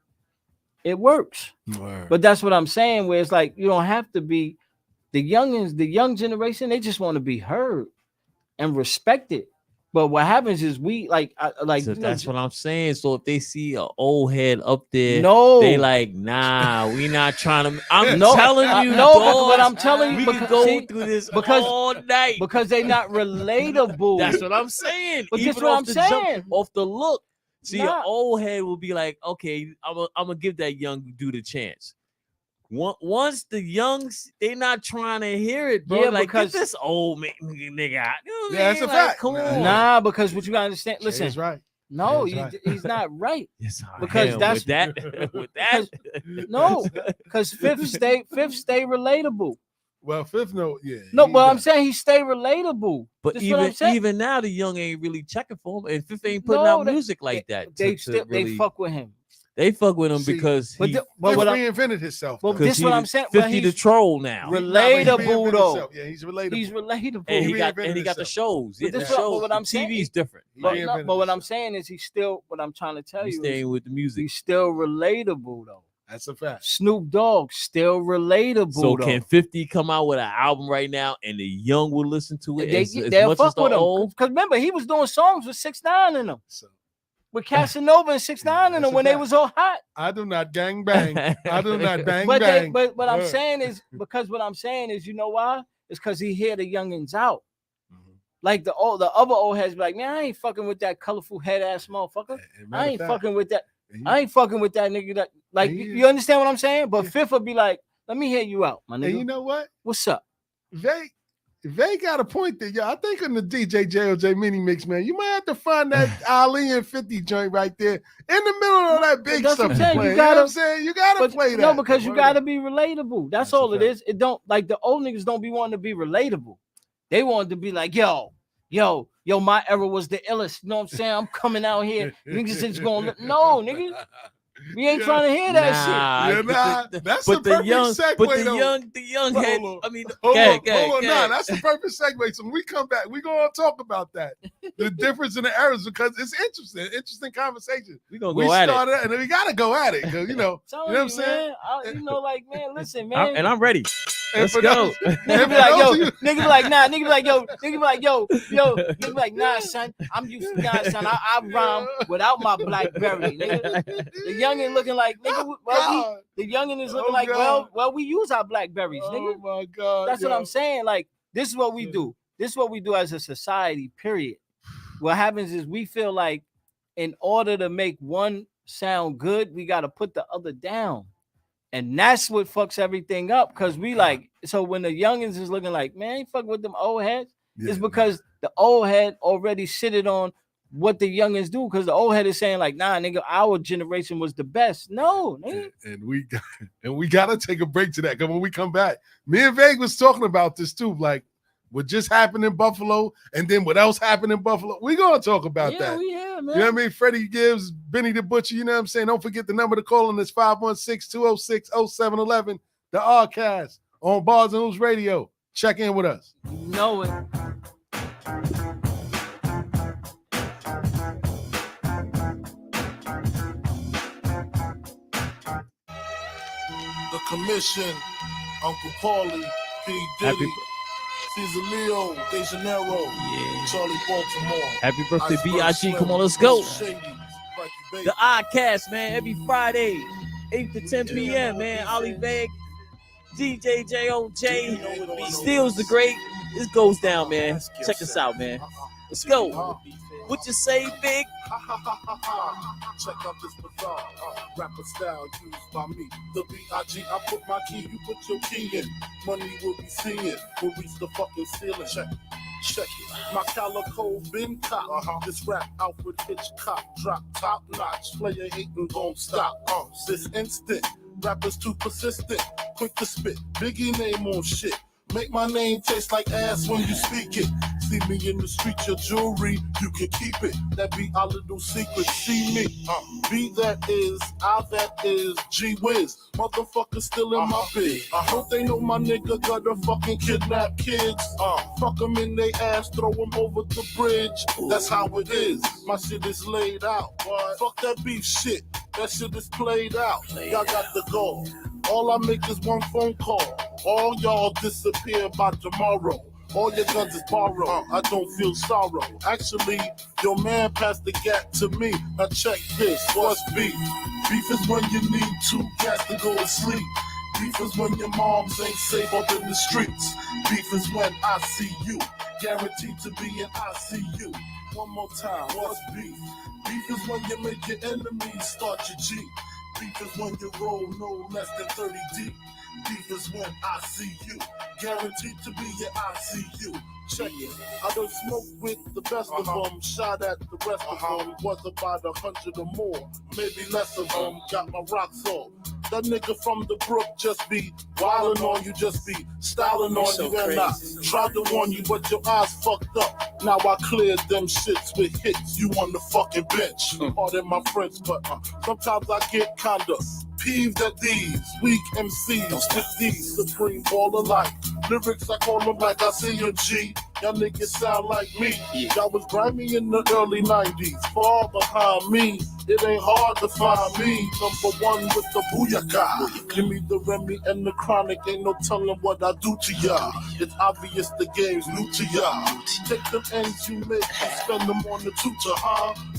it works. Word. But that's what I'm saying. Where it's like you don't have to be the youngins, the young generation. They just want to be heard and respected. But what happens is we So that's what I'm saying. So if they see an old head up there, no, they like, nah, we not trying to. I'm telling you, but I'm telling you, we can go through this all night because they not relatable. That's what I'm saying. But that's what I'm saying. Off the look, see, an old head will be like, okay, I'm gonna give that young dude a chance. Once the youngs, they not trying to hear it, bro. Yeah, like because get this old man, nigga out. That's a fact. Come on. Nah, because what you gotta understand. Listen, he's right. No, he's not right. Yes, because that's with that. No, because fifth stay relatable. Well, fifth no, yeah. No, but I'm saying he stay relatable. But even now, the young ain't really checking for him, and fifth ain't putting out music like that. They fuck with him. They fuck with him because he reinvented himself. Well, this what I'm saying. 50 the troll now. Relatable though. Yeah, he's relatable. He's relatable. And he got the shows. Yeah, the shows. What I'm saying, TV's different. But what I'm saying is he's still. What I'm trying to tell you, staying with the music. He's still relatable though. That's a fact. Snoop Dogg still relatable. So though. Can 50 come out with an album right now and the young will listen to it they'll much fuck as the with old? Because remember, he was doing songs with 6ix9ine in them. With Casanova and 6ix9ine in them when they was all hot. I do not gang bang. I do not bang bang. But what I'm saying is because what I'm saying is, you know why? It's because he hear the youngins out. Like the other old heads be like, man, I ain't fucking with that colorful head ass motherfucker. I ain't fucking with that. I ain't fucking with that nigga. That like you understand what I'm saying? But Fifth will be like, let me hear you out, my nigga. And you know what? What's up? They got a point there, I think in the DJ JOJ mini mix, man, you might have to find that Ali and 50 joint right there in the middle of that big stuff. You know what I'm saying? You gotta play that. No, because you gotta be relatable. That's all it is. It don't like the old niggas don't be wanting to be relatable. They want to be like, yo, my era was the illest. You know what I'm saying? I'm coming out here. Niggas is going, no, nigga. We ain't trying to hear that shit. That's the perfect segue. But the young head. I mean, hold on. Nah, that's the perfect segue. So when we come back, we're gonna talk about that. The difference in the eras because it's interesting conversation. We go at it, and then we gotta go at it because you know what I'm saying. Man, listen, man. And I'm ready. Let's go. Nigga be like, yo. Nigga be like, nah. Nigga be like, yo. Nigga be like, yo. Nigga be like, nah, son. I'm used to nah, son. I rhyme without my BlackBerry. Nigga. The youngin looking like, nigga. The youngin is looking like, well, we use our BlackBerries, nigga. Oh my God. That's what I'm saying. Like, this is what we do. This is what we do as a society. Period. What happens is we feel like, in order to make one sound good, we got to put the other down. And that's what fucks everything up. Cause we like, so when the youngins is looking like, man, ain't fuck with them old heads, it's because the old head already shitted on what the youngins do. Cause the old head is saying like, nah, nigga, our generation was the best. No, nigga. And we gotta take a break to that. Cause when we come back, me and Veg was talking about this too. Like what just happened in Buffalo, and then what else happened in Buffalo. We're gonna talk about that. Man. You know what I mean? Freddy Gibbs, Benny the Butcher, you know what I'm saying? Don't forget the number to call on is 516-206-0711. The Oddcast on Bars and Hoops Radio. Check in with us. You know it. The Commission, Uncle Paulie, P. Diddy, Caesar Leo, De Janeiro, Charlie Baltimore. Happy birthday, B.I.G. Come on, let's go. The Oddcast, man, every Friday, 8 to 10 p.m., man. Ollie Veg, DJ JOJ, Steelsdagreat. This goes down, man. Check us out, man. Let's go. What you say, Big? Check out this bizarre rapper style used by me. The B.I.G. I put my key, you put your key in. Money will be seeing. We'll reach the fucking ceiling. Check it. My calico been cop. This rap Alfred Hitchcock. Drop top notch. Player hating gon' stop. This instant. Rappers too persistent. Quick to spit. Biggie name on shit. Make my name taste like ass when you speak it. See me in the street, your jewelry, you can keep it. That be our little secret. See me, B that is, I that is, G Wiz. Motherfuckers still in my bed. I hope they know my nigga got a fucking kidnap kids. Fuck them in they ass, throw them over the bridge. That's how it is. My shit is laid out. Fuck that beef shit. That shit is played out. Y'all got the goal. All I make is one phone call. All y'all disappear by tomorrow. All your guns is borrowed. I don't feel sorrow. Actually, your man passed the gap to me. Now check this. What's beef? Beef is when you need two cats to go to sleep. Beef is when your moms ain't safe up in the streets. Beef is when I see you. Guaranteed to be in ICU. One more time. What's beef? Beef is when you make your enemies start your G. Beef is when you roll no less than 30 deep. Beef is when I see you. Guaranteed to be in ICU. Check it. I done smoked with the best of them. Shot at the rest of them. Was about 100 or more. Maybe less of them. Got my rocks off. That nigga from the brook just be wildin' on you, just be styling on you, and I tried to warn you, but your eyes fucked up. Now I cleared them shits with hits. You on the fucking bench. Pardon my French, but sometimes I get kinda peeved at these weak MCs with these supreme baller life. Lyrics I call them like I see a G. Y'all niggas sound like me. Y'all was grimy in the early 90s. Far behind me, it ain't hard to find me. Number one with the booyaka. Give me the Remy and the Chronic. Ain't no telling what I do to y'all. It's obvious the game's new to y'all. Take them ends you make and spend them on the tutor,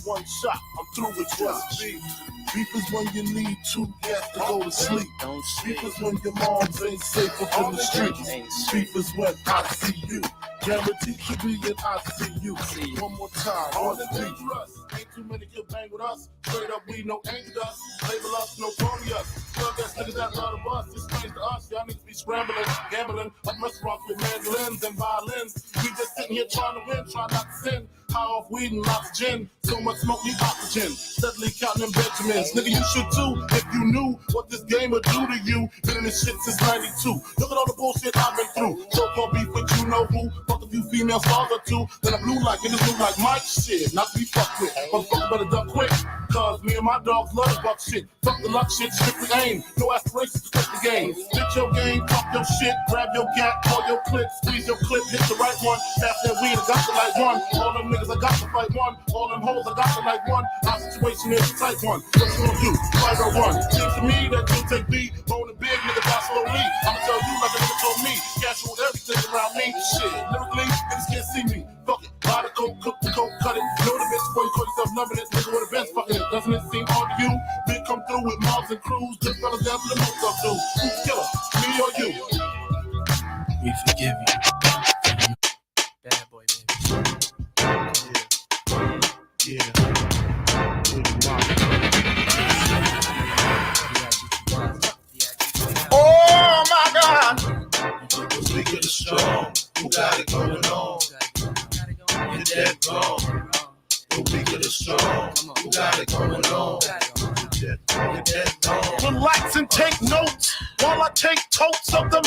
One shot, I'm through with just beef. Beef is when you need two gas to go to sleep. Beef is when your moms ain't safe up in the streets. Beef is when I see you. Guaranteed to be in ICU. One more time, all the dangerous. Ain't too many can bang with us. Straight up, we no ain't us. Label us, no glorious. Drug ass niggas that love the bus. It's strange to us. Y'all niggas be scrambling, gambling. Up restaurants with mandolins and violins. We just sitting here trying to win, trying not to sin. High off weed and lots of gin. So much smoke, need oxygen. Steadily counting them Benjamins. Nigga, you should too if you knew what this game would do to you. Been in this shit since 92. Look at all the bullshit I've been through. So-called beef with you know who. Fuck a few female stars or two. Then I blew like niggas blue like Mike shit. Not to be fucked with. Motherfucker better duck quick. Cause me and my dogs love buck shit. Fuck the luck shit, strictly aim. No aspirations to take the game. Spit your game, fuck your shit. Grab your gap, call your clip. Squeeze your clip, hit the right one. Pass that weed, I got the like one. All them niggas, I got to fight one. All them hoes, I got to like one. Our situation is a tight one. What you gonna do? Fight or run? Seems to me that you take me. Bone and big, nigga, die slowly. I'ma tell you like a nigga told me. Casual everything around me. Shit, lyrically, niggas can't see me. Fuck it. Buy the coke, cook the coke, cut it. Know the bitch before you call yourself loving it. Nigga with a bench fucking it. Doesn't it seem hard to you? Big come through with mobs and crews. Just fellas down to the most of do. Who's killer? Me or you? We forgive you. Bad boy, baby. Yeah. Oh my God! Speak of the strong, who got it going on? You're dead wrong. Speak of the strong, who got it going on? You're dead wrong. Relax and take notes while I take totes of them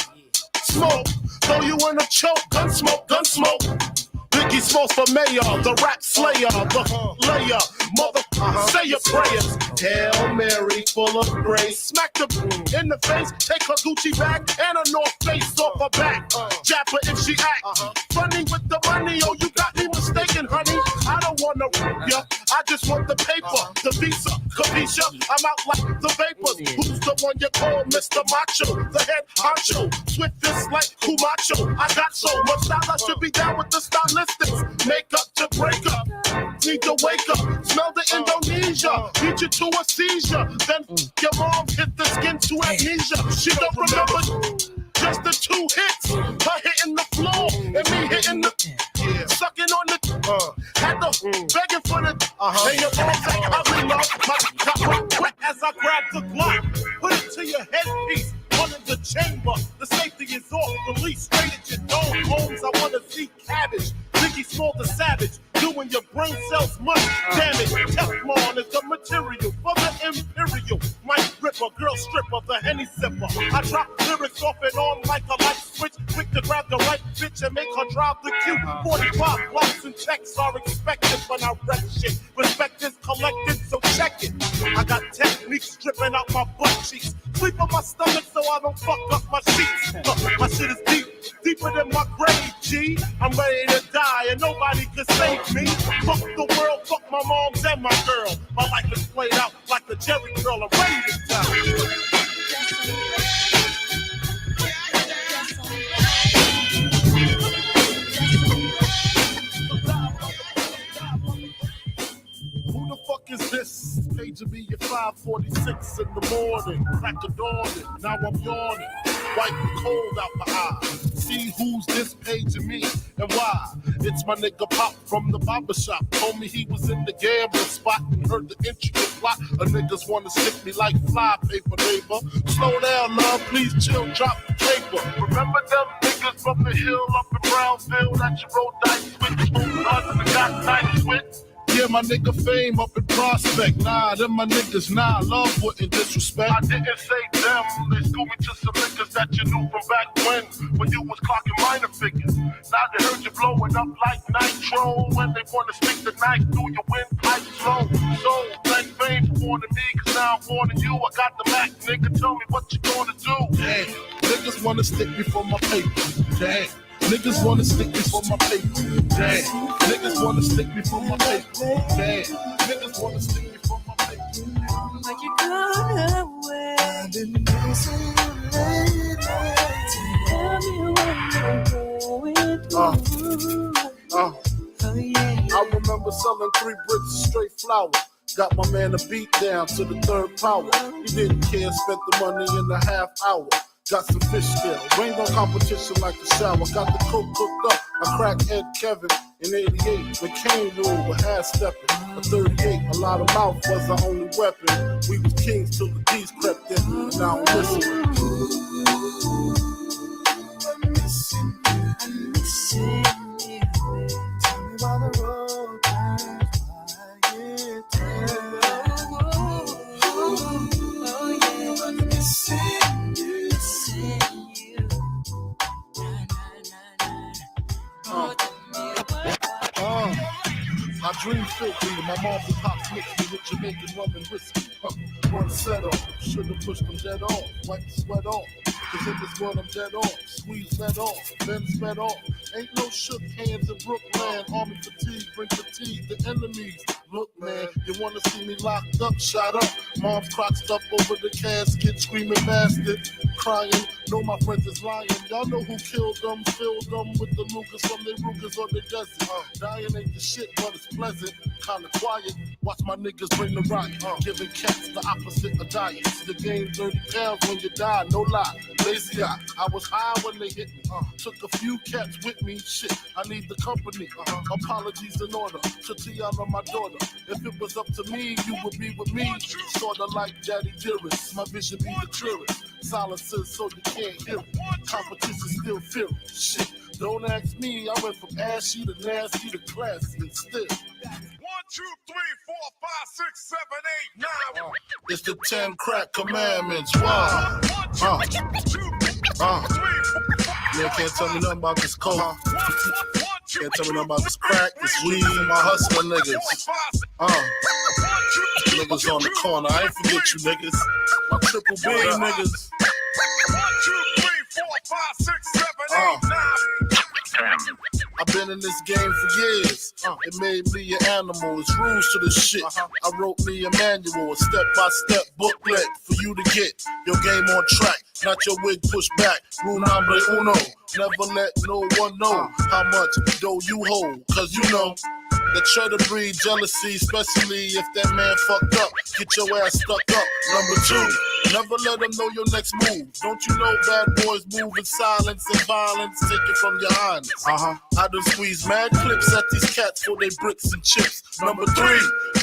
smoke. Throw you in a choke, gun smoke, gun smoke. Biggie Smalls for mayor, the rap slayer, the layer, mother, say your prayers. Hail Mary, full of grace. Smack the in the face, take her Gucci bag and a North Face off her back. Jab her if she act funny with the money. Oh, you got me mistaken, honey. I don't want to ya, I just want the paper, the visa, Keisha. I'm out like the vapors. Who's the one you call Mr. Macho? The head honcho, swiftest like Kumacho. I got so much style, I should be down with the stylistics. Make up to break up, need to wake up. Smell the Indonesia, beat you to a seizure. Then your mom hit the skin to amnesia. She don't remember just the 2 hits. Her hitting the floor and me hitting the sucking on the had the begging for the and your mom say I reload my as I grab the Glock, put it to your headpiece. One in the chamber, the safety is off. Release straight at your dome. Homes, I wanna see cabbage. brain cells much damage. Teflon is the material for the imperial. Might ripper, girl stripper, the Henny sipper. I drop lyrics off and on like a light switch. Quick to grab the right bitch and make her drive the queue. 45 blocks and checks are expected when I wreck shit. Respect is collected, so check it. I got techniques stripping out my butt cheeks. Sleep on my stomach so I don't fuck up my sheets. My shit is deep, deeper than my grave, G. I'm ready to die and nobody can save me. Fuck the world, fuck my moms and my girl. My life is played out like the Jerry Curl. I'm ready to die. Is this page of me at 5:46 in the morning, crack of dawning, now I'm yawning, wipe the cold out my eye, see who's this page of me and why. It's my nigga Pop from the barber shop, told me he was in the gambling spot and heard the intricate plot. A niggas wanna stick me like fly paper, neighbor. Slow down, love, please chill, drop the paper. Remember them niggas from the hill up in Brownsville that you rolled dice with, and got nice with? Yeah, my nigga Fame up in Prospect. Nah, them my niggas, nah, love wouldn't disrespect. I didn't say them, they schooled me to some niggas that you knew from back when you was clocking minor figures. Now they heard you blowing up like nitro, when they wanna stick the knife through your windpipe slow. So, thank Fame for warning me, cause now I'm warning you. I got the Mac, nigga, tell me what you gonna do. Damn, niggas wanna stick me for my paper. Damn. Niggas wanna stick me for my paper. Damn. Niggas wanna stick me for my paper. Damn. Niggas wanna stick me for my paper. Like you're gone away. I've been missing you lately. Tell me what you're going through. Oh yeah. I remember selling 3 bricks of straight flour. Got my man a beat down to the 3rd power. He didn't care, spent the money in a half hour. Got some fish scale, rained on competition like a shower. Got the coke cooked up, I cracked Ed Kevin in 88. McCain rule with half-stepping. A 38, a lot of mouth was our only weapon. We was kings till the D's crept in, and now I'm listening. I'm missing you. Tell me why the road turns quiet. Oh yeah, I'm missing you. I dream filthy, my mom and pops mixed me with Jamaican rum and whiskey. One set off, should've pushed them dead off, wipe the sweat off. Cause in this world I'm dead off, squeeze that off, then sped off. Ain't no shook hands in Brooklyn, army fatigue, bring fatigue to enemies. Look man, you wanna see me locked up, shot up. Mom's crotched up over the casket, screaming bastard, crying. Know my friends is lying, y'all know who killed them, filled them with the Lucas from their Rugas on the desert. Dying ain't the shit, but it's pleasant, kinda quiet. Watch my niggas bring the riot, giving cats the opposite of diet. The game 30 pounds when you die, no lie. Lazy eye, I was high when they hit me. Took a few cats with me, shit, I need the company. Apologies in order to Tiana, my daughter. If it was up to me, you would be with me. Sorta like Daddy Dearest, my vision be the clearest. Silences so you can't hear it. Competition still fearing. Shit, don't ask me, I went from ashy to nasty to classy and still. 1, 2, 3, 4, 5, 6, 7, 8, 9. It's the 10 crack commandments. Wow. Man can't tell me nothing about this coke. Can't tell me nothing about this crack, this weed, and my hustler niggas. Niggas on the corner, I ain't forget you niggas. My triple B niggas. 1, 2, 3, 4, 5, 6, 7, 8, 9. I've been in this game for years. It made me an animal. It's rules to this shit. I wrote me a manual, a step-by-step booklet for you to get your game on track. Not your wig pushed back. Rule number uno. Never let no one know how much dough you hold. Cause you know that try to breed jealousy, especially if that man fucked up. Get your ass stuck up. Number 2, never let them know your next move. Don't you know bad boys move in silence and violence? Take it from your highness. I done squeeze mad clips at these cats for they bricks and chips. Number 3,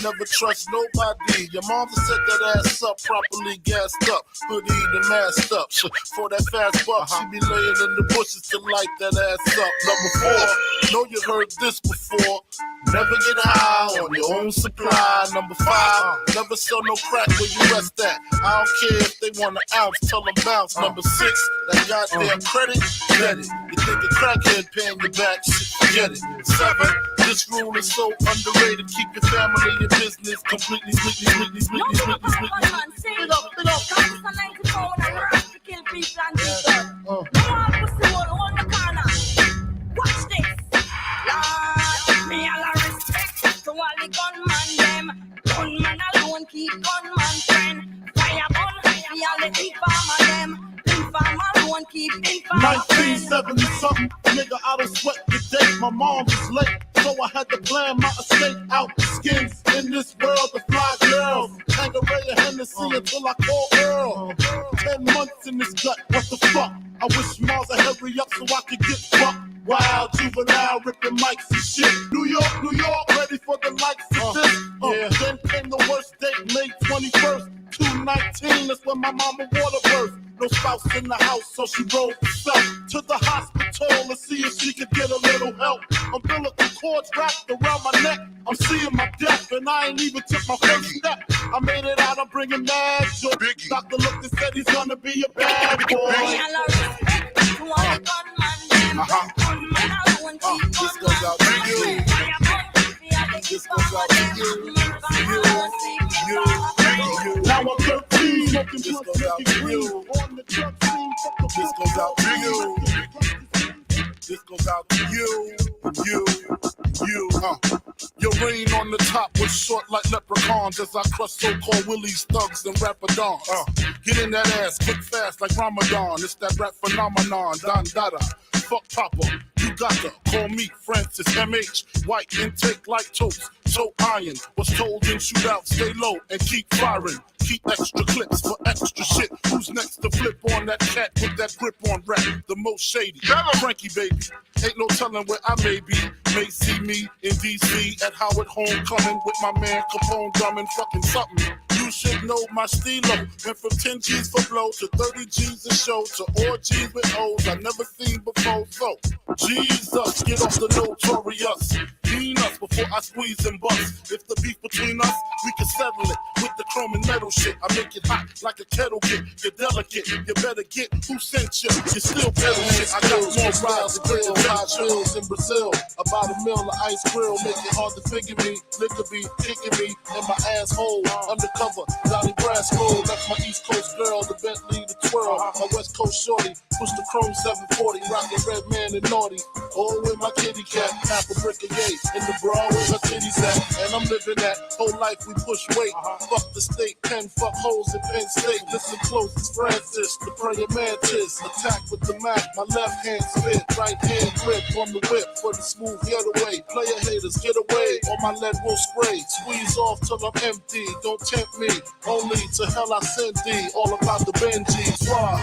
never trust nobody. Your mama set that ass up, properly gassed up, hoodie and masked up. For that fast buck, she be laying in the bushes to light that ass up. Number 4, know you heard this before. Never get high on your own supply. Number 5, never sell no crack where you rest at. I don't care if they want an ounce, tell them bounce. Number 6, that goddamn credit, get it. You think a crackhead paying you back, get it. 7, this rule is so underrated. Keep your family and your business completely, completely. Big up. Watch this. Lord, me all a respect to all the gunman them. Gunman alone keep gunman friend. Fire gun, we all the informer them. Informer alone keep informer friend. 1970-something, nigga, I don't sweat the day. My mom was late, so I had to plan my escape out. Skins in this world, the fly girls. Tangeray and Hennessy until I call Earl. 10 months in this gut, what the fuck? I wish Mars would hurry up so I could get fucked. Wild juvenile ripping mics and shit. New York, ready for the likes of this. Then came the worst date, May 21st, 2019. That's when my mama water burst. No spouse in the house, so she rode herself to the hospital to see if she could get a little help. Umbilical cords wrapped around my neck. I'm seeing my death, and I ain't even took my first step. I made it out, I'm bringing mad joy. Doctor looked and said he's gonna be a bad boy. This goes out to you. This goes out to you. Now I'm 13. This goes out to you. This goes out to you. This goes out to you. Your reign on the top was short like leprechauns as I crush so-called willies, thugs, and rapadons. Get in that ass quick fast like Ramadan. It's that rap phenomenon, Don Dada. Fuck Papa, you got to call me Francis MH. White intake like toast, so iron. Was told in shootout, stay low and keep firing. Keep extra clips for extra shit. Who's next to flip on that cat with that grip on rap? The most shady, Frankie baby. Ain't no telling where I may be. May see me in DC at Howard Homecoming with my man Capone drumming fucking something. You should know my stilo. Went from 10 G's for blow to 30 G's a show to all G's with O's I never seen before. So, Jesus, get off the notorious. Mean us before I squeeze and bust. If the beef between us, we can settle it with the chrome and metal shit. I make it hot like a kettle get. You're delicate, you better get who sent you. You still pedal shit. I got more rides to grill, hot chills in Brazil. About a mill of ice grill, make it hard to figure me. Liquor be kicking me in my asshole. Undercover, Donnie Brasco. That's my East Coast girl, the Bentley, the twirl. My West Coast shorty, push the chrome 740, rockin' red man and naughty. Oh, with my kitty cat, half a brick of gate. In the bra with her titties at, and I'm living that whole life we push weight. Fuck the state, pen, fuck hoes in Penn State. Listen close, it's Francis, the praying mantis. Attack with the Mac, my left hand spit, right hand grip on the whip for the smooth getaway. Player haters, get away, or my lead will spray. Squeeze off till I'm empty, don't tempt me. Only to hell I send thee, all about the Benjis. Why?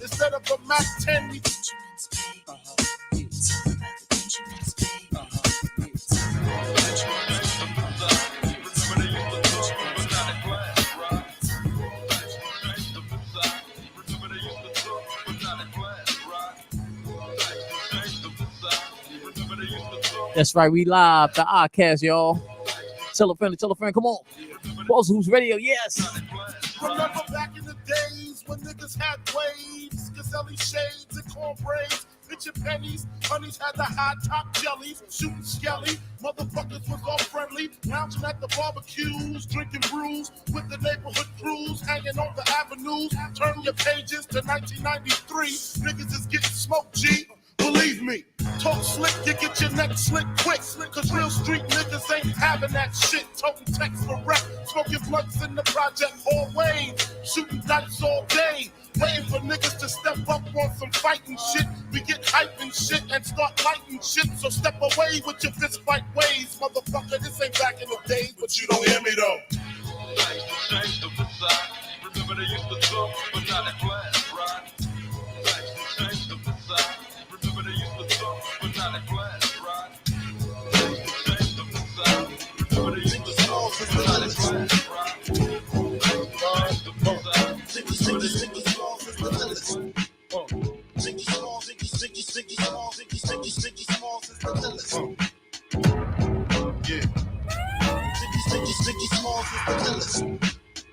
Instead of a Mac 10, we That's right, we live, the Oddcast, y'all. Tell a friend, come on. Boss Who's Radio, yes. remember back in the days when niggas had waves, Caselli shades and corn braids, pitching pennies, honeys had the high top jellies, shooting skelly, motherfuckers was all friendly, lounging at the barbecues, drinking brews with the neighborhood crews, hanging on the avenues. Turn your pages to 1993, niggas is getting smoked, G. Believe me, talk slick, you get your neck slick quick. Cause real street niggas ain't having that shit. Toting text for rep, smoking blunts in the project hallways, shooting dice all day, waiting for niggas to step up on some fighting shit. We get hype and shit and start lighting shit. So step away with your fist fight ways, motherfucker. This ain't back in the days, but you don't hear me though. Remember they used to talk, but now they flash, right?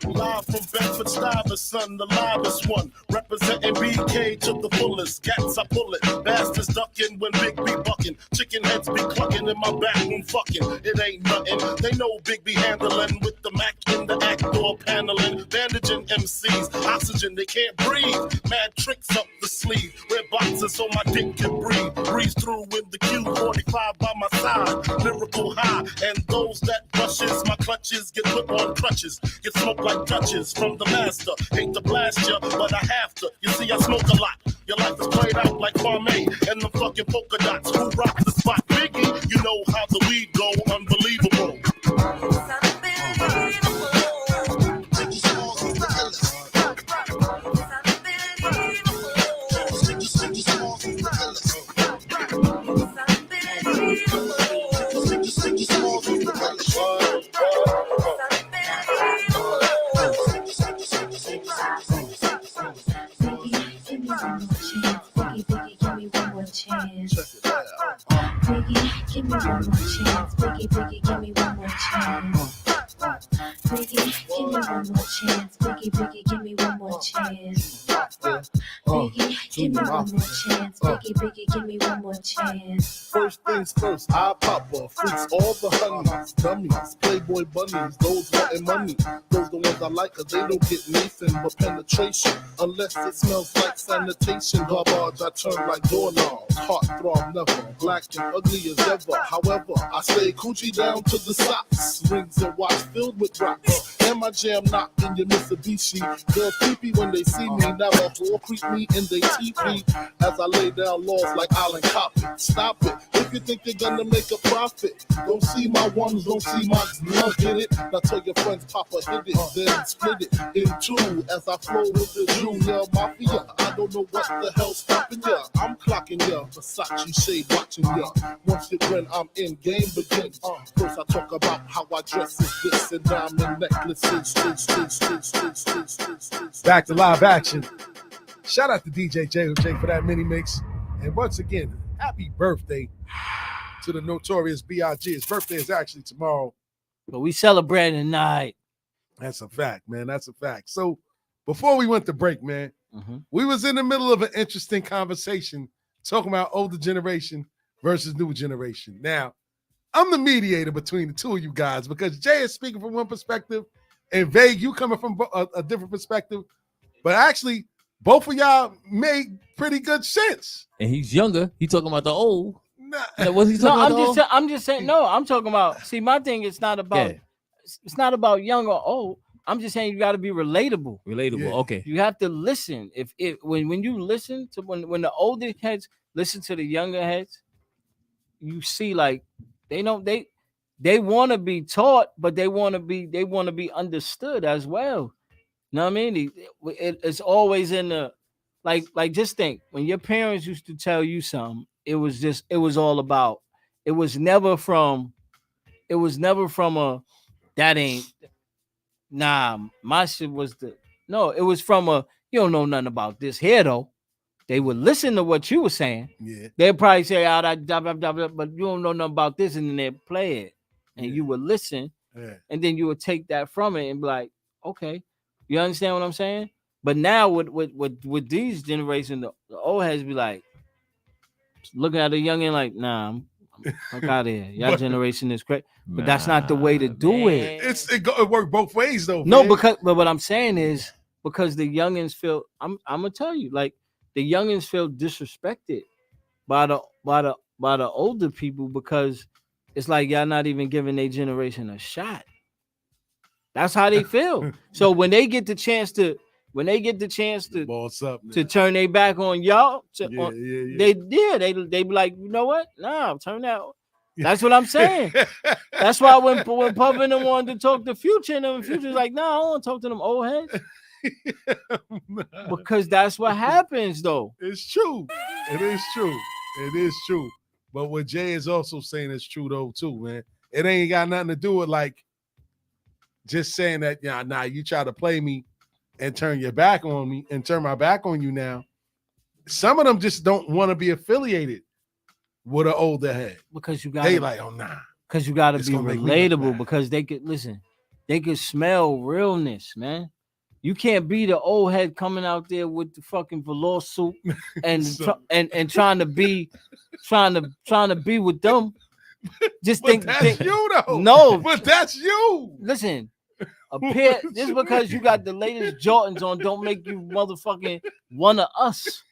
Live from Bedford Stuyvesant, the livest one. Representing BK to the fullest. Gats, I pull it. Bastards ducking when Big B bucking. Chicken heads be clucking in my back room fucking. It ain't nothing. They know Big B handling with the Mac in the act door paneling. Bandaging MCs. Oxygen, they can't breathe. Mad tricks up the sleeve. Wear boxes so my dick can breathe. Breeze through with the Q45 by my side. Lyrical high. And those that brushes my clutches get put on crutches. Get smoked like touches from the master. Hate to blast ya, but I have to. You see, I smoke a lot. Your life is played out like Farmay and the fucking polka dots. Who rock the spot? Biggie, you know how the weed go. Unbelievable. Give me one more chance, Biggie, give me one more chance. Biggie, give me one more chance, Biggie, give me one more chance. Biggie, give me one more chance, Biggie, give me one more chance. First things first, I pop off, freaks all the honeys, dummies, playboy bunnies, those wanting money. Those the ones I like, cause they don't get nothing but penetration, unless it smells like sanitation. Garbage, I turn like doorknobs, heart throb never, black and ugly as ever. However, I stay coochie down to the socks, rings and watch filled with rocks. And my jam knocked in your Mitsubishi. Girls creepy when they see me, never whore creep me in they TV. As I lay down laws like Island Copy. Stop it, if you think you're gonna make a profit. Don't see my ones, don't see my love, get it? Now tell your friends, Papa hit it, then split it in two. As I flow with the Junior Mafia, I don't know what the hell's stopping ya. I'm clocking ya, Versace shade watching ya. Once you grin, I'm in, game begins. First I talk about how I dress is this, and diamond necklaces. Back to live action. Shout out to DJ JOJ for that mini mix. And once again, happy birthday to the notorious B.I.G. His birthday is actually tomorrow. But we celebrating tonight. That's a fact, man. That's a fact. So before we went to break, man, we was in the middle of an interesting conversation talking about older generation versus new generation. Now, I'm the mediator between the two of you guys because Jay is speaking from one perspective and Vague, you coming from a different perspective. But actually, both of y'all made pretty good sense. And he's younger. He talking about the old. Nah. Now, was he talking about I'm just saying, no, I'm talking about, see, my thing is not about, it's not about young or old. I'm just saying you got to be relatable. Relatable, okay. You have to listen. When you listen to, when the older heads listen to the younger heads, you see like, they want to be taught, but they want to be understood as well. You know what I mean? It's always in the like just think when your parents used to tell you something, it was all about. It was never from a that ain't my shit was it was from a you don't know nothing about this here though. They would listen to what you were saying. Yeah. They'd probably say, but you don't know nothing about this, and then they'd play it. And you would listen, and then you would take that from it and be like, okay, you understand what I'm saying? But now with these generations, the old heads be like, looking at the youngin like, nah, I'm out of here. Y'all generation is crazy. But that's not the way to do it. It worked both ways though. No, man. but what I'm saying is because the youngins feel, I'm gonna tell you, like the youngins feel disrespected by the older people because it's like y'all not even giving their generation a shot. That's how they feel. So when they get the chance to Boss up, to turn their back on y'all, they be like, you know what? Nah, turn that. That's what I'm saying. That's why when Puffin and wanted to talk to Future, and Future's like, nah, I don't want to talk to them old heads. Because that's what happens, though. It's true. It is true. It is true. But what Jay is also saying is true, though, too, man. It ain't got nothing to do with, like, just saying that, nah, you try to play me and turn your back on me and turn my back on you now. Some of them just don't want to be affiliated with an older head. Because you got they like, oh, nah. Because you got to be relatable because they could, listen, They could smell realness, man. You can't be the old head coming out there with the fucking velour suit and and trying to be with them. Just But that's you though. No, but that's you. Listen, a pair just because you got the latest Jordans on don't make you motherfucking one of us.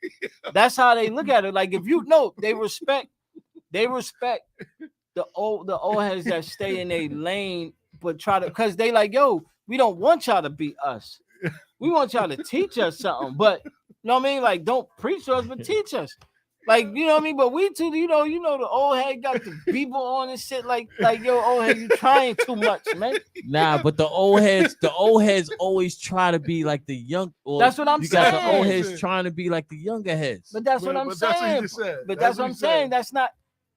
That's how they look at it. Like if you know, they respect the old heads that stay in their lane, but try to, because they like, yo, we don't want y'all to be us. We want y'all to teach us something, but you know what I mean? Like, don't preach to us, but teach us. Like, you know what I mean? But we too, you know, the old head got the people on and shit. Like yo, old head, you trying too much, man. Nah, but the old heads always try to be like the young. That's what I'm you saying. Got the old heads trying to be like the younger heads. But that's what I'm saying. That's what you just said. But that's what I'm saying.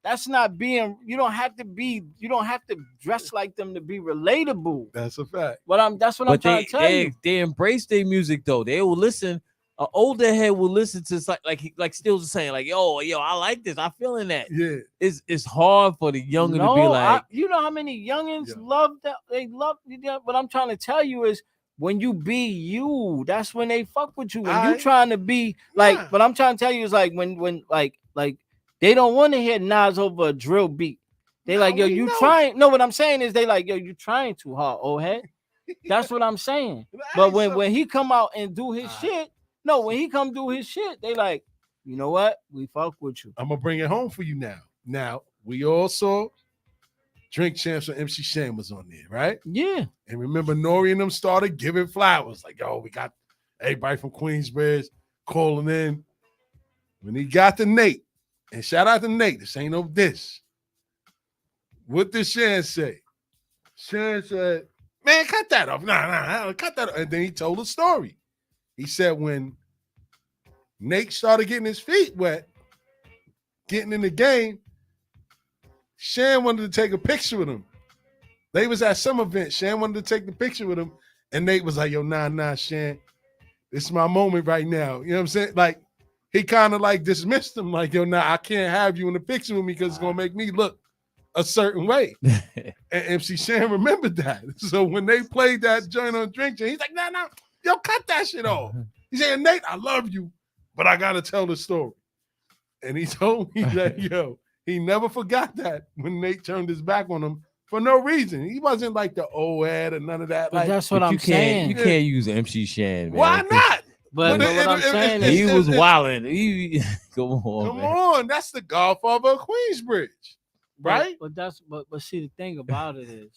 That's not being. You don't have to dress like them to be relatable. That's a fact. That's what I'm trying to tell you. They embrace their music though. They will listen. An older head will listen to like Steels is saying, like, yo, I like this. I'm feeling that. Yeah. It's hard for the younger to be like, you know how many youngins love that. They love what I'm trying to tell you is when you be you, that's when they fuck with you. When you trying to be like, what I'm trying to tell you is like when like they don't want to hear Nas over a drill beat. They like, yo, you trying. No, what I'm saying is they like, yo, you trying too hard, old head. That's what I'm saying. But when he come out and do his shit. No, when he come do his shit, they like, you know what? We fuck with you. I'm gonna bring it home for you now. Now, we all saw Drink Champs and MC Shan was on there, right? Yeah. And remember, Nori and them started giving flowers. Like, yo, we got everybody from Queensbridge calling in. When he got to Nate, and shout out to Nate, this ain't no diss. What did Shan say? Shan said, man, cut that off. Nah, cut that off. And then he told a story. He said when Nate started getting his feet wet, getting in the game, Shan wanted to take a picture with him. They was at some event. Shan wanted to take the picture with him, and Nate was like, yo, nah, Shan, this is my moment right now. You know what I'm saying? Like, he kind of like dismissed him, like, yo, nah, I can't have you in the picture with me because it's going to make me look a certain way. And MC Shan remembered that. So when they played that joint on Drink Champs, he's like, nah. Yo, cut that shit off. He's saying, Nate, I love you, but I got to tell the story. And he told me that, yo, he never forgot that when Nate turned his back on him for no reason. He wasn't like the old head or none of that. But like, that's what I'm saying. You can't use MC Shan, man. Why not? But what I'm saying is he was wilding. Come on, that's the Godfather of Queensbridge, right? But see, the thing about it is,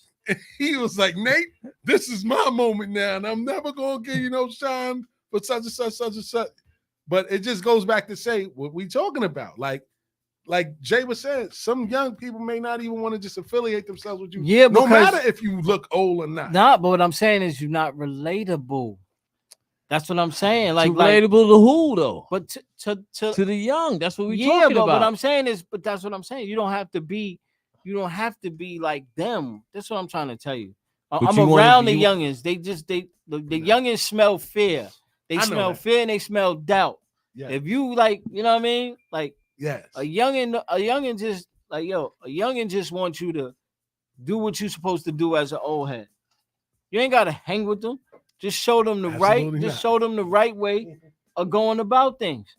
he was like, Nate, this is my moment now, and I'm never gonna give you no shine for such and such. But it just goes back to say what we talking about. Like Jay was saying, some young people may not even want to just affiliate themselves with you. Yeah, no matter if you look old or not. Nah, but what I'm saying is you're not relatable. That's what I'm saying. Like relatable to who though? But to the young. That's what we talking but about. What I'm saying is, but that's what I'm saying. You don't have to be like them. That's what I'm trying to tell you. I'm around the youngins. The youngins smell fear. They smell fear and they smell doubt. Yeah. If you like, you know what I mean? Like, yes, a youngin just like, yo, a youngin just wants you to do what you're supposed to do as an old head. You ain't gotta hang with them. Just show them show them the right way of going about things.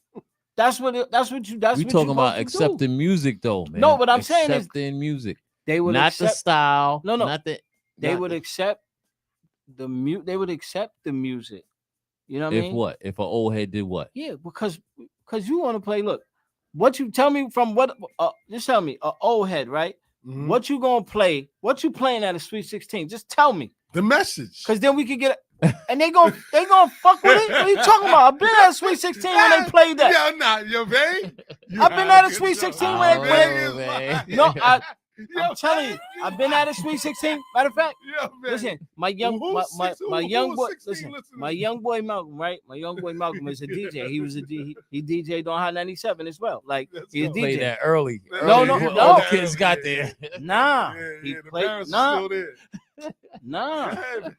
That's what you talking about accepting music though, man. No, what I'm saying is accepting music. They would not accept, the style. No, they would accept the They would accept the music. You know what I mean? If what? If an old head did what? Yeah, because you want to play. Look, what you tell me from what? Just tell me, an old head, right? Mm-hmm. What you gonna play? What you playing at a Sweet 16? Just tell me the message, because then we could get. And they gonna fuck with it. What are you talking about? I've been at a Sweet 16 when they played that. Yo, nah, yo, man. I've been at a Sweet 16 when they played. No, I'm telling you, I've been at a Sweet 16. Matter of fact, listen, my young boy Malcolm, right? My young boy Malcolm is a DJ. He was he DJ'd on Hot 97 as that like he's a DJ. Played that early. No. All the kids got there. Nah, he played. Nah,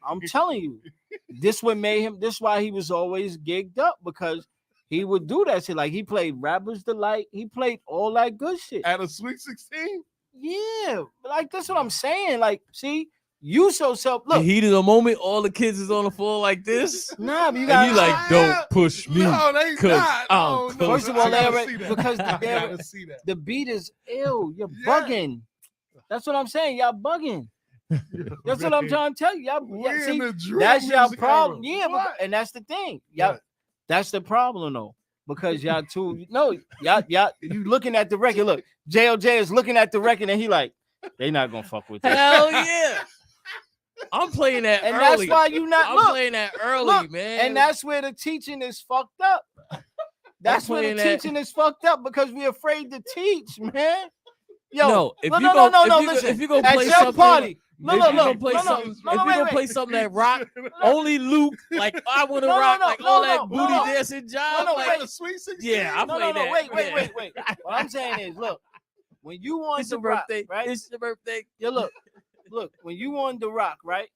I'm telling you, this what made him. This why he was always gigged up because he would do that shit. Like he played Rappers Delight. He played all that good shit at a Sweet 16. Yeah, like that's what I'm saying. Like, see, You so self. The Look, heat of the moment, all the kids is on the floor like this. nah, you And got you like, don't push me. No, they 'cause not. I'm No, no, close. First of all, I gotta they're- see that. because I they're- gotta see that. the beat is ill. You're Yeah. bugging. That's what I'm saying. Y'all bugging. That's what I'm trying to tell you. Y'all, We see, in the drill that's your music problem. era. Yeah, What? and that's the thing. Y'all, What? that's the problem though. Because y'all too, no, y'all, you looking at the record. Look, JLJ is looking at the record and he like, they not gonna fuck with this. Hell yeah. I'm playing that And early. that's why you not I'm look, playing that early, look, man. and that's where the teaching is fucked up. That's where the playing that- teaching is fucked up because we're afraid to teach, man. Yo, no, if no, you no, go, no, if no, you go- listen. if you gonna At play your something, party, if look, you gonna look, play no, something, no, if you wait, gonna wait. play something that rock, only Luke, like I want to No, no, rock, no, like no, all no, that no, booty no. dancing job. No, like, wait. The Sweet 16? yeah, I No, play that. wait. yeah. What I'm saying is, look, when you want It's to your rock, birthday, right? It's your birthday. Yeah, look, when you want to rock, right?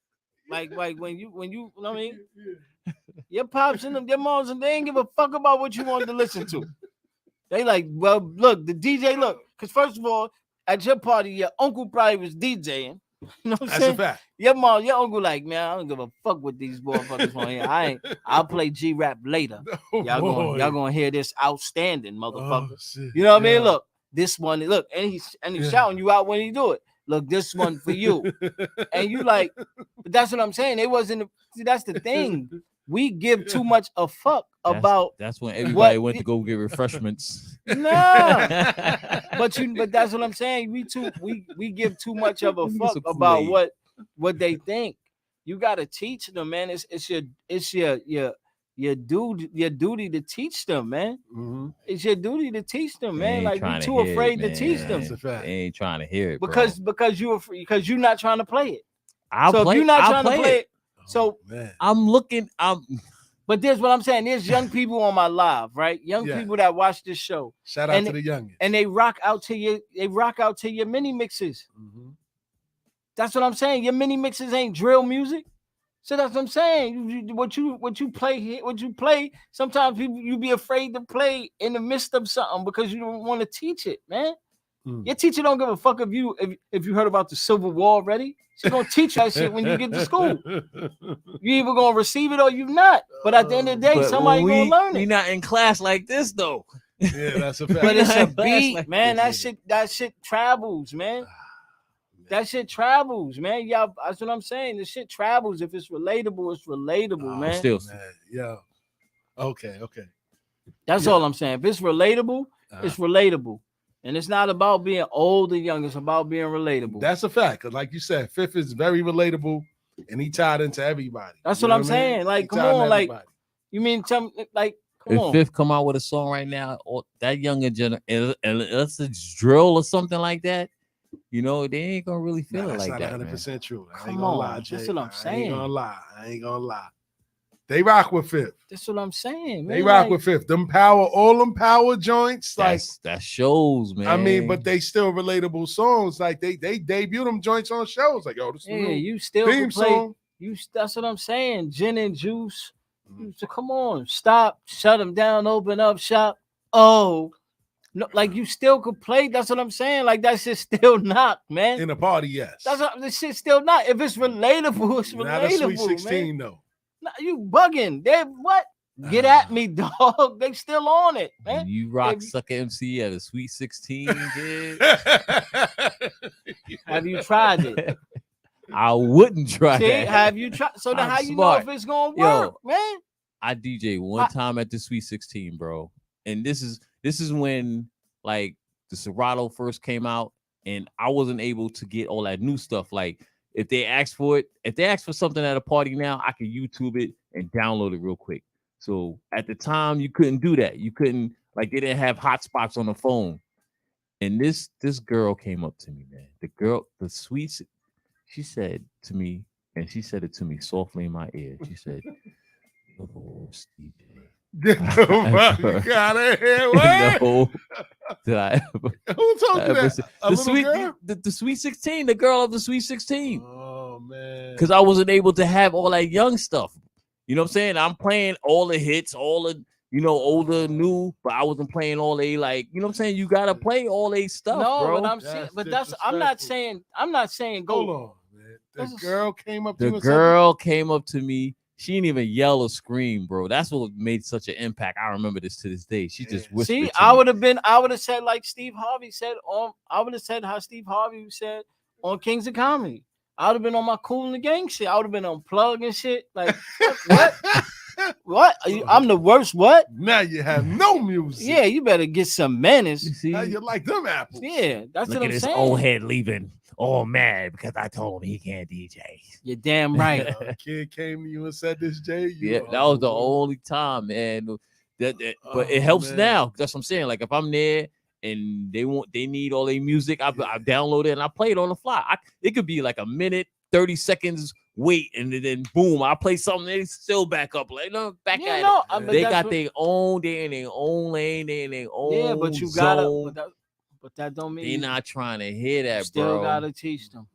Like when you know what I mean? Your pops and them, your moms, and they ain't give a fuck about what you wanted to listen to. They like, well, look, the DJ, look, because first of all, at your party, your uncle probably was DJing. You know what I'm That's saying? a fact. Your mom, your uncle, like, man, I don't give a fuck what these motherfuckers want here. I'll play G-Rap later. Oh, Y'all boy. gonna hear this outstanding motherfucker. Oh, shit. You know what I mean? Yeah. Look, this one, look, and he's Yeah. shouting you out when he do it. Look, this one for you. And you like, but that's what I'm saying. It wasn't. See, that's the thing. We give too much a fuck about. That's when everybody what went the- to go get refreshments. Nah, but that's what I'm saying. We give too much of a Let me get fuck some about Kool-Aid. what they think. You gotta teach them, man. It's your duty to teach them, man. Mhm. It's your duty to teach them, They man. ain't Like we trying to too hear it, afraid to teach man. them That's a fact. They ain't trying to hear it, because you're not trying to play it. I'll So play, if you're not I'll trying to play it, so Oh, man. I'm looking. but there's what I'm saying. There's young people on my live, right? Young Yeah. people that watch this show Shout out and to the youngins. and they rock out to your mini mixes. Mhm. That's what I'm saying. Your mini mixes ain't drill music. So that's what I'm saying. What you play here, what you play. Sometimes you be afraid to play in the midst of something because you don't want to teach it, man. Mm. Your teacher don't give a fuck if you heard about the Civil War already. She's gonna teach that shit when you get to school. You either gonna receive it or you not. But at the end of the day, But somebody when gonna learn we it. not in class like this though. Yeah, that's a fact. But it's a Class beat, like man. this, That shit travels, man. That shit travels, man. Y'all, that's what I'm saying. The shit travels. If it's relatable, it's relatable, man. Still, Man, yeah. Okay. That's Yeah. all I'm saying. If it's relatable, it's relatable. And it's not about being old or young. It's about being relatable. That's a fact. 'Cause like you said, Fifth is very relatable and he tied into everybody. That's You what know I'm I mean? saying. Like, He come tied into on, like, everybody. you mean come like, come if on. Fifth come out with a song right now, or that younger generation, unless it's drill or something like that, you know, they ain't gonna really feel Nah, it that's like not that, man. 100% true. I ain't Come gonna on, lie, that's Jay. what I'm I ain't saying. gonna lie. They rock with Fifth. That's what I'm saying, man. They rock Like, with Fifth. All them power joints. Like, That shows, man. I mean, but they still relatable songs. Like they debut them joints on shows. Like, yo, this is the yeah, new you still theme can play. song. That's what I'm saying. Gin and juice. Mhm. So come on, stop, shut them down, open up shop. Oh, no, like you still could play. That's what I'm saying. Like that shit still knock, man. In a party, yes. That's what this shit still not. If it's relatable, it's Not a relatable, Sweet 16 man. though. Nah, you bugging. They what? Get at me, dog. They still on it, man. You rock If- Sucker MC at a Sweet 16, kid. Have you tried it? I wouldn't try See, that. have you tried? So then I'm how you smart. know if it's gonna Yo, work, man? I DJ one time at the Sweet 16, bro. And this is when like the Serato first came out, and I wasn't able to get all that new stuff. Like if they ask for something at a party now, I can YouTube it and download it real quick. So at the time, you couldn't do that. You couldn't, like, they didn't have hotspots on the phone. And this girl came up to me, man. The sweet, she said to me, and she said it to me softly in my ear. She said, "Oh, Steve, Get the fuck out of here. What? no, did I ever, Who told you ever that? say- A the little sweet, girl? the Sweet 16, the girl of the Sweet 16, Oh man. because I wasn't able to have all that young stuff. You know what I'm saying? I'm playing all the hits, all the, you know, older, new, but I wasn't playing all they, like, you know what I'm saying? You gotta play all they stuff, No, bro. but I'm saying, but that's I'm not saying go. Hold on, man. The girl came up to The you and girl came up to me. She didn't even yell or scream, bro. That's what made such an impact. I remember this to this day. She just whispered. See, to I me. would have said like Steve Harvey said on. I would have said how Steve Harvey said on Kings of Comedy. I would have been on my Cool and the Gang shit. I would have been on Plug and shit. Like what? What? I'm the worst. What? Now you have no music. Yeah, you better get some manners. You see? Now you like them apples. Yeah, that's Look what at I'm this saying. old head leaving, all mad because I told him he can't DJ. You're damn right. A kid came to you and said this, Jay. Yeah, that was the only time, man. But it helps now. That's what I'm saying. Like if I'm there and they need all their music, I download it and I play it on the fly. It could be like a minute, 30 seconds wait, and then boom, I play something. They still back up, like no, back at it. They got their own. They in their own lane. They in their own. Yeah, but you gotta. But that don't mean they not trying to hear that, still bro. Gotta teach them.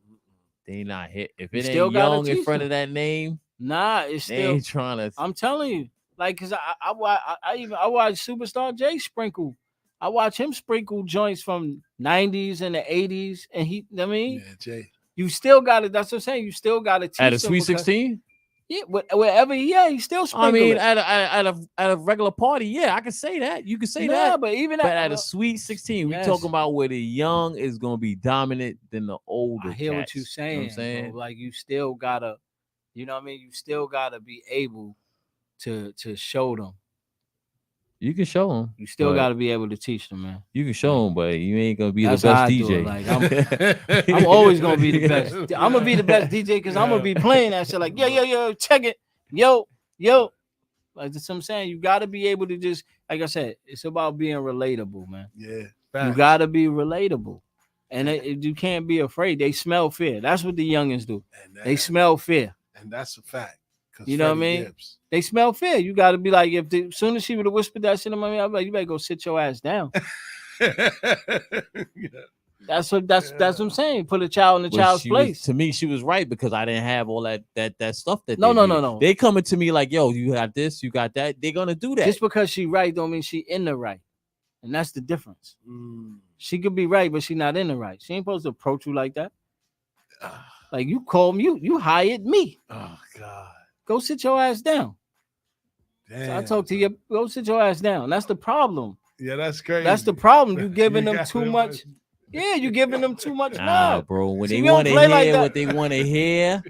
They not hit. If it still ain't young in teach front them. of that name, nah, it's they still. ain't trying to. I'm telling you, like, cause I watch Superstar Jay sprinkle. I watch him sprinkle joints from 90s and the 80s, and Yeah, Jay. you still got it. That's what I'm saying. You still got to teach At a them Sweet because- 16? Yeah, wherever he still sprinkle. I mean, it. at a regular party, yeah, I can say that. You can say that. But even at a Sweet 16, we talking about where the young is gonna be dominant than the older. I hear cats. what you're saying. You know what I'm saying? Bro. Like you still gotta, you know what I mean? You still gotta be able to show them. You can show them. You still got to be able to teach them, man. You can show them, but you ain't gonna be That's the best how I do DJ. it. Like I'm always gonna be the best. I'm gonna be the best DJ because I'm gonna be playing that shit. Like yo, check it, yo. Like that's what I'm saying. You got to be able to just, like I said, it's about being relatable, man. Yeah, you got to be relatable, and you can't be afraid. They smell fear. That's what the youngins do. They smell fear, and that's a fact. You know what I mean? Gibbs. They smell fear. You got to be like, as soon as she would have whispered that shit in my ear, I'm like, you better go sit your ass down. That's what I'm saying. Put a child in the child's place. To me, she was right because I didn't have all that stuff. No. They coming to me like, yo, you got this, you got that. They're gonna do that. Just because she right don't mean she in the right, and that's the difference. She could be right, but she not in the right. She ain't supposed to approach you like that. Like you called me, you hired me. Oh God. Go sit your ass down. Damn. So I talk to you. Go sit your ass down. That's the problem. Yeah, that's crazy. That's the problem. You giving them too much. Yeah, you giving them too much love, bro. When they want to hear what they want to hear,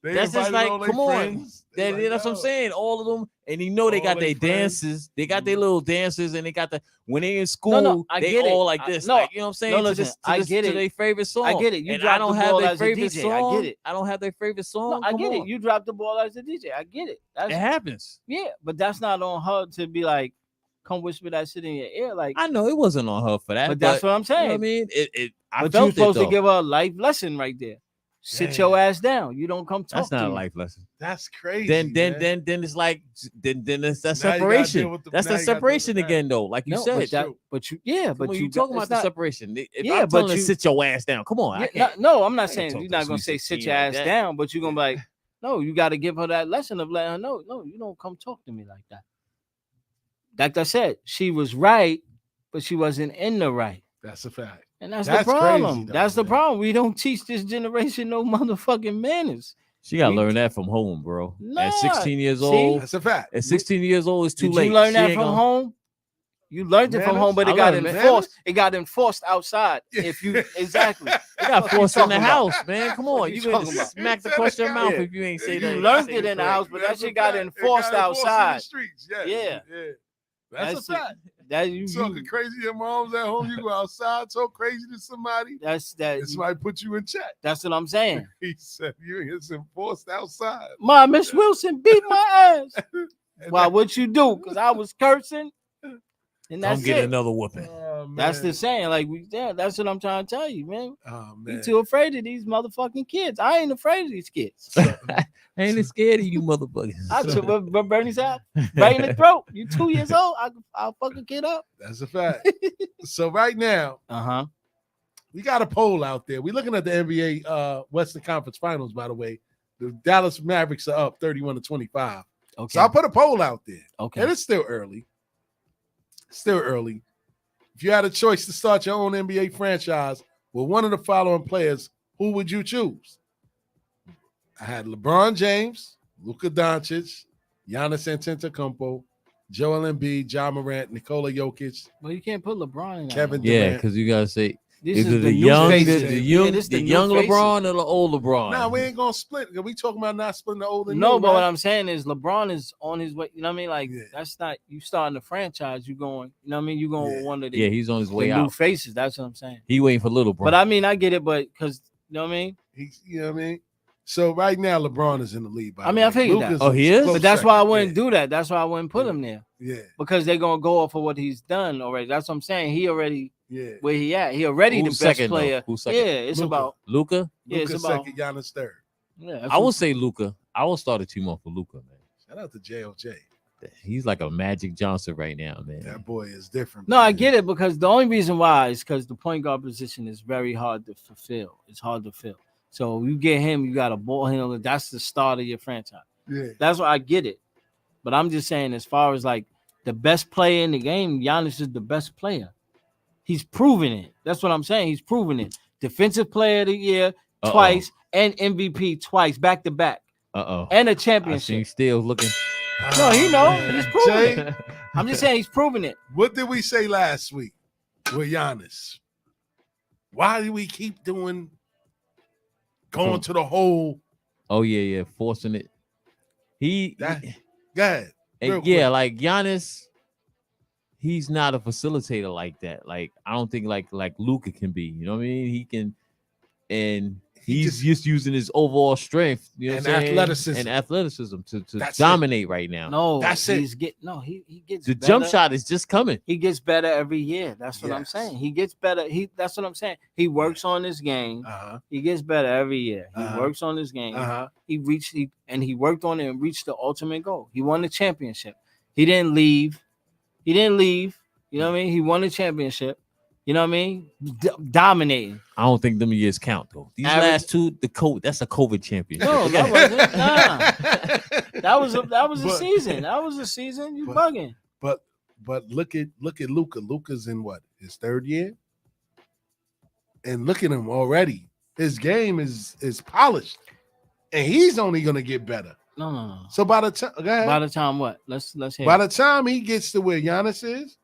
that's just like, come on. That's what I'm saying. All of them, and you know they got their dances. They got their little dances, and they got when they in school, they all like this. Like, you know what I'm saying? Listen, I get it. To their favorite song. I get it. And I don't have their favorite song. I get it. I don't have their favorite song. I get it. You dropped the ball as a DJ. I get it. It happens. Yeah, but that's not on her to be like, come whisper that shit in your ear. Like I know it wasn't on her for that, but that's what I'm saying. You know what I mean, but you're supposed to give her a life lesson right there. Sit your ass down. You don't come talk. That's not to a me. life lesson. That's crazy. Then it's like then it's that separation. That's the separation again, though. Like you said, but you talking about the separation. If I'm but telling you sit your ass down, come on. No, I'm not saying you're not gonna say sit your ass down, but you're gonna be like, no, you got to give her that lesson of letting her know, no, you don't come talk to me like that. Like I said, she was right, but she wasn't in the right. That's a fact. And that's the problem. That's the problem. We don't teach this generation no motherfucking manners. She got to learn that from home, bro. At 16 years old. That's a fact. At 16 years old, it's too late. You learn that from home? You learned it from home, but it got enforced. It got enforced outside. If you exactly, it got forced in the house, man. Come on, you gonna smack the across your mouth if you ain't say that. You learned it in the house, but that shit got enforced outside. Yeah. That's a fact. That you talking crazy. Your mom's at home. You go outside, talk crazy to somebody. Somebody put you in check. That's what I'm saying. He said it's enforced outside. Ma, Miss Wilson beat my ass. Why? What you do? Because I was cursing. And that's get another whooping. Oh, that's the saying. Like that's what I'm trying to tell you, man. Oh, man. You too afraid of these motherfucking kids. I ain't afraid of these kids. I ain't scared of you motherfuckers. I took Bernie's out right in the throat. You 2 years old. I'll fuck a kid up. That's a fact. So right now, we got a poll out there. We're looking at the NBA Western Conference Finals, by the way. The Dallas Mavericks are up 31-25. Okay. So I put a poll out there. Okay. And it's still early. Still early. If you had a choice to start your own NBA franchise with one of the following players, who would you choose? I had LeBron James, Luka Doncic, Giannis Antetokounmpo, Joel Embiid, Ja Morant, Nikola Jokic. Well, you can't put LeBron in that. Kevin one. Yeah, Durant. because you gotta say This either is the new young, faces. the Yeah, young, this the the new young faces. LeBron or the old LeBron. Nah, we ain't gonna split. We talking about not splitting the old and No, new, but right? what I'm saying is LeBron is on his way. You know what I mean? Like Yeah. that's not you starting the franchise. You going. You know what I mean? You going with one of the, Yeah, he's on his way the new out. faces. That's what I'm saying. He waiting for little bro. But I mean, I get it. But because you know what I mean? He's, you know what I mean? So right now, LeBron is in the lead. By I mean, I figured that. Oh, he is? close But that's why I second. wouldn't do that. That's why I wouldn't put him there Yeah, because they're gonna go off of what he's done already. That's what I'm saying. He already yeah. where he at. He already Who's the best second, though? player. Who's second? Yeah, it's Luka. about. Luka. Yeah, it's Luka about. second, Giannis third. Yeah, that's I what- would say Luka. I will start a team off for Luka, man. Shout out to JOJ. He's like a Magic Johnson right now, man. That boy is different. No, I man. get it because the only reason why is because the point guard position is very hard to fulfill. It's hard to fill. So you get him, you got a ball handler. That's the start of your franchise. Yeah, That's why I get it. But I'm just saying, as far as like the best player in the game, Giannis is the best player. He's proven it. That's what I'm saying. He's proven it. Defensive player of the year twice and MVP twice, back to back, and a I championship. see still looking. No, he know. He's proven Jay, it. I'm just saying he's proven it. what did we say last week with Giannis? Why do we keep going to the hole? Oh yeah, forcing it. He, That- Go ahead. and real yeah, quick. like Giannis, he's not a facilitator like that. Like I don't think like Luka can be. You know what I mean? He can, and He he's just- just using his overall strength, you know, And what I'm saying? athleticism. and athleticism to That's dominate right now. No, That's it. he's he gets The better. jump shot is just coming. He gets better every year. That's what I'm Yes. saying. He gets better. That's what I'm saying. He works on his game. Uh-huh. He gets better every year. He Uh-huh. works on his game. Uh-huh. He worked on it and reached the ultimate goal. He won the championship. He didn't leave. You know what I mean? He won the championship. You know what I mean? Dominating. I don't think them years count though. These Average- last two, that's a COVID championship. No, that wasn't. Nah. That was a But- season. That was a season. You but- bugging. But look at Luka. Luka's in what, his third year? And look at him already. His game is polished. And he's only gonna get better. No. So by the time, go ahead. By the time what? Let's hear. By the time he gets to where Giannis is,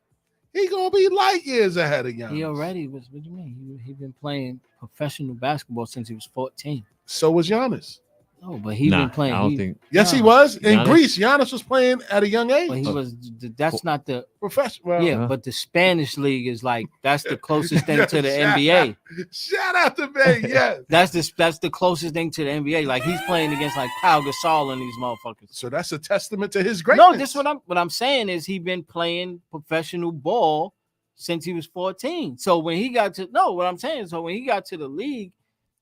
he gonna be light years ahead of Giannis. He already was. What do you mean? He been playing professional basketball since he was 14. So was Giannis. No, but he Nah, been playing. I don't think. Yes, he Nah. was. In Giannis? Greece, Giannis was playing at a young age. But he was. That's not the. Professional. Well, Yeah, but the Spanish league is like that's the closest thing to the NBA. Shout out to Bay. Yes. That's the closest thing to the NBA. Like he's playing against like Pau Gasol and these motherfuckers. So that's a testament to his greatness. No, this what I'm saying is he been playing professional ball since he was 14. So when he got to what I'm saying, so when he got to the league,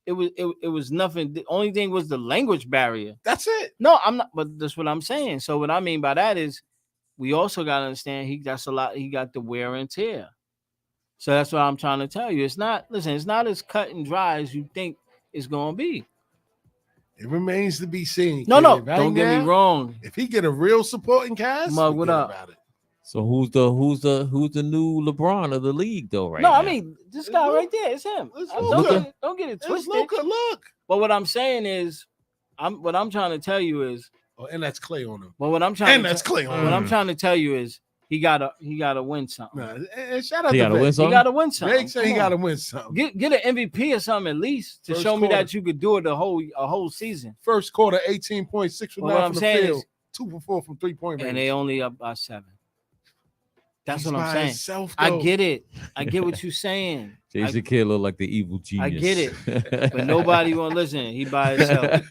it was nothing. The only thing was the language barrier. That's it. No, I'm not, but that's what I'm saying. So what I mean by that is we also gotta understand he got the wear and tear. So that's what I'm trying to tell you. It's not as cut and dry as you think it's gonna be. It remains to be seen. No, kid. Right don't get me now, wrong. If he get a real supporting cast, Mug, what forget up? about it. So who's the new LeBron of the league though? Right No, now? I mean this guy right there, it's him. It's Don't get it It's twisted. Luka, look. But what I'm saying is, what I'm trying to tell you is, Oh, and that's Clay on him. but what I'm trying And to that's Clay on what him. I'm trying to tell you is he gotta win something. Nah, and shout out He to gotta Bay. win He something. gotta win something. Big said he Come gotta on. win something. Get an MVP or something at least to First show me quarter. that you could do it a whole season. First quarter, 18.6 from Well, what 9 I'm from the saying field, is- 2 for 4 from 3-point range. And they only up by 7. That's He's what I'm by saying. himself, I though. get it. I get what you're saying. Jason Kidd look like the evil genius. get it. But nobody won't listen. He by himself.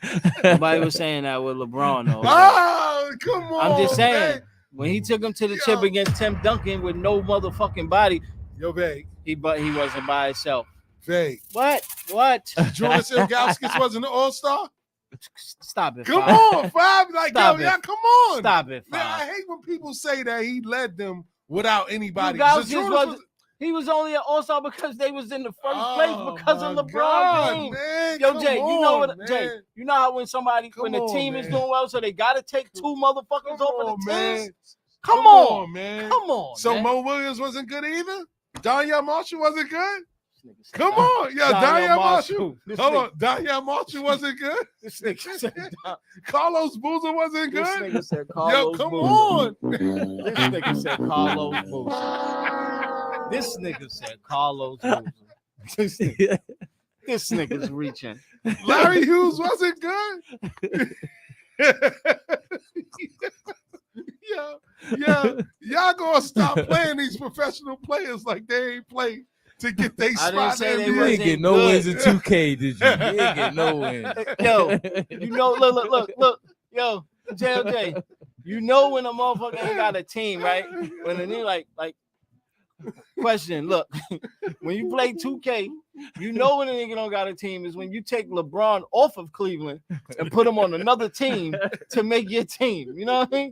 Nobody was saying that with LeBron though. Oh, come on. I'm just saying. man. When he took him to the Yo. chip against Tim Duncan with no motherfucking body, Yo, Bay. he wasn't by himself. Bay. What? Jonas Ilgauskas wasn't an all-star? Stop it. Come Five. on, Five. Like, Stop yo, it. y'all, come on. Stop it. Man, I Five. hate when people say that he led them without anybody. Ilgauskas Jonas He was only an all-star because they was in the first Oh, place because of my LeBron God, James. man, Yo, come Jay, you know on, what? man. Jay, you know how when Come the on, team is man. doing well, so they got to take 2 motherfuckers Come over on, the man. team. Come on, man. Come on. So man. Mo Williams wasn't good either? Danya Marshall wasn't good? Come on, yo, Danya Marshall. This Hold nigga- on, Danya Marshall wasn't good. This nigga said, Carlos Boozer wasn't this good. nigga said Yo, Carlos come Boozer. on. This nigga said Carlos Boozer. This nigga said Carlos Boozer. This nigga's reaching. Larry Hughes wasn't good. Yeah, y'all gonna stop playing these professional players like they ain't played to get their I didn't spot. say in they the You NBA. wasn't didn't get no good. wins in 2K, did you? You didn't get no wins. Yo, you know, look, yo, JLJ, you know when a motherfucker ain't got a team, right? When they like, question, look, when you play 2K, you know when a nigga don't got a team is when you take LeBron off of Cleveland and put him on another team to make your team. You know what I mean?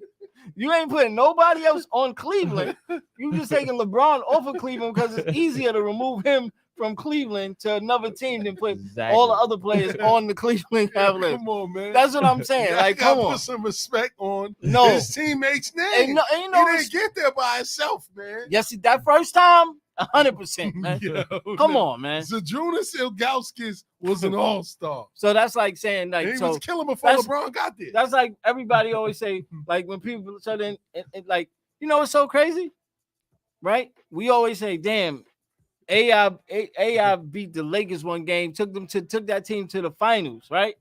You ain't putting nobody else on Cleveland. You just taking LeBron off of Cleveland because it's easier to remove him from Cleveland to another team than put all the other players on the Cleveland Cavaliers. Come on, man. That's what I'm saying. Y'all Like, gotta come on. put some respect on No. his teammates' names. Ain't no He didn't get there by himself, man. Yes, that first time, 100%, man. Yo, Come on, man. Zadrunas Ilgauskas was an all-star. So that's like saying, like, He so was killing before that's- LeBron got there. that's like everybody always say, like when people so then it like, you know, it's so crazy, right? We always say, damn, AI beat the Lakers one game, took that team to the finals, right?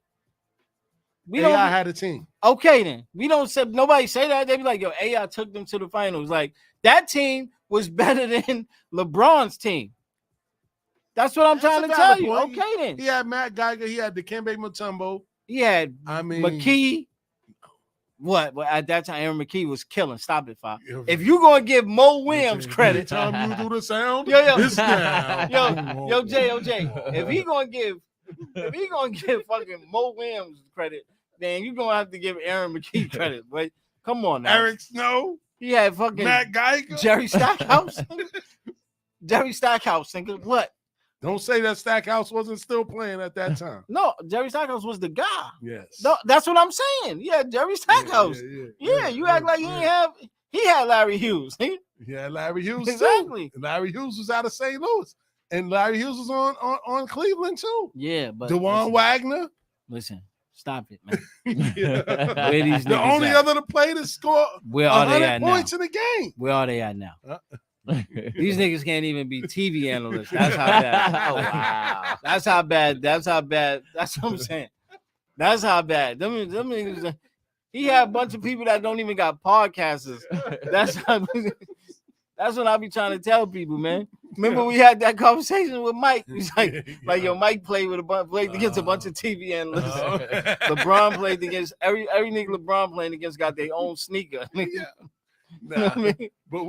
We AI don't had a team. okay then. We don't say nobody say that. They be like, yo, AI took them to the finals. Like that team was better than LeBron's team. That's what I'm That's trying a to tell valid you. point. Okay then. He had Matt Geiger. He had Dikembe Mutombo. He had I mean, McKee. What? Well, at that time, Aaron McKee was killing. Stop it, Fi. If you gonna give Mo Williams credit, Every time you do the sound, Yo, it's now. yo, JOJ, if he gonna give fucking Mo Williams credit, then you gonna have to give Aaron McKee credit. But come on now, Eric Snow, he had fucking Matt Geiger. Jerry Stackhouse. Jerry Stackhouse, thinking what? Don't say that Stackhouse wasn't still playing at that time. No, Jerry Stackhouse was the guy. Yes. No, that's what I'm saying. Yeah, Jerry Stackhouse. Yeah, you act like he ain't have. He had Larry Hughes. Yeah, Larry Hughes Exactly. too. And Larry Hughes was out of St. Louis, and Larry Hughes was on Cleveland too. Yeah, but DeJuan Wagner. listen, stop it, man. Yeah. Where these The niggas only at? other to play to score Where are they 100 at now? points in the game. Where are they at now? These niggas can't even be TV analysts. That's how bad. Oh, wow. That's how bad. That's how bad. That's what I'm saying. That's how bad. Them niggas. He had a bunch of people that don't even got podcasters. That's what I be trying to tell people, man. Remember we had that conversation with Mike. He's like yo, Mike played against a bunch of TV analysts. LeBron played against every nigga LeBron playing against got their own sneaker. Yeah. You know what I mean? But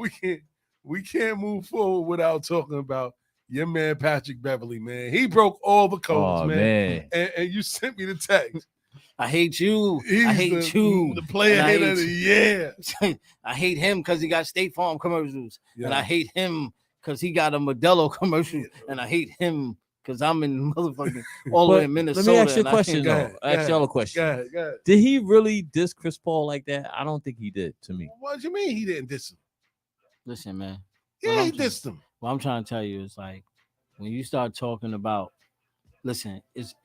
we can't move forward without talking about your man Patrick Beverley, man. He broke all the codes, Oh, man. And you sent me the text. I hate you. He's I hate you. the player And I hater hate of the year. I hate him because he got State Farm commercials. Yeah. And I hate him because he got a Modelo commercial. And I hate him because I'm in motherfucking all the way in Minnesota. Let me ask you a and I question, can't- Go though. ahead, go Ask y'all a question. Go ahead, go ahead. Did he really diss Chris Paul like that? I don't think he did, to me. What do you mean he didn't diss him? Listen, man. Yeah, Well, he I'm dissed him. What I'm trying to tell you is like when you start talking about, listen, it's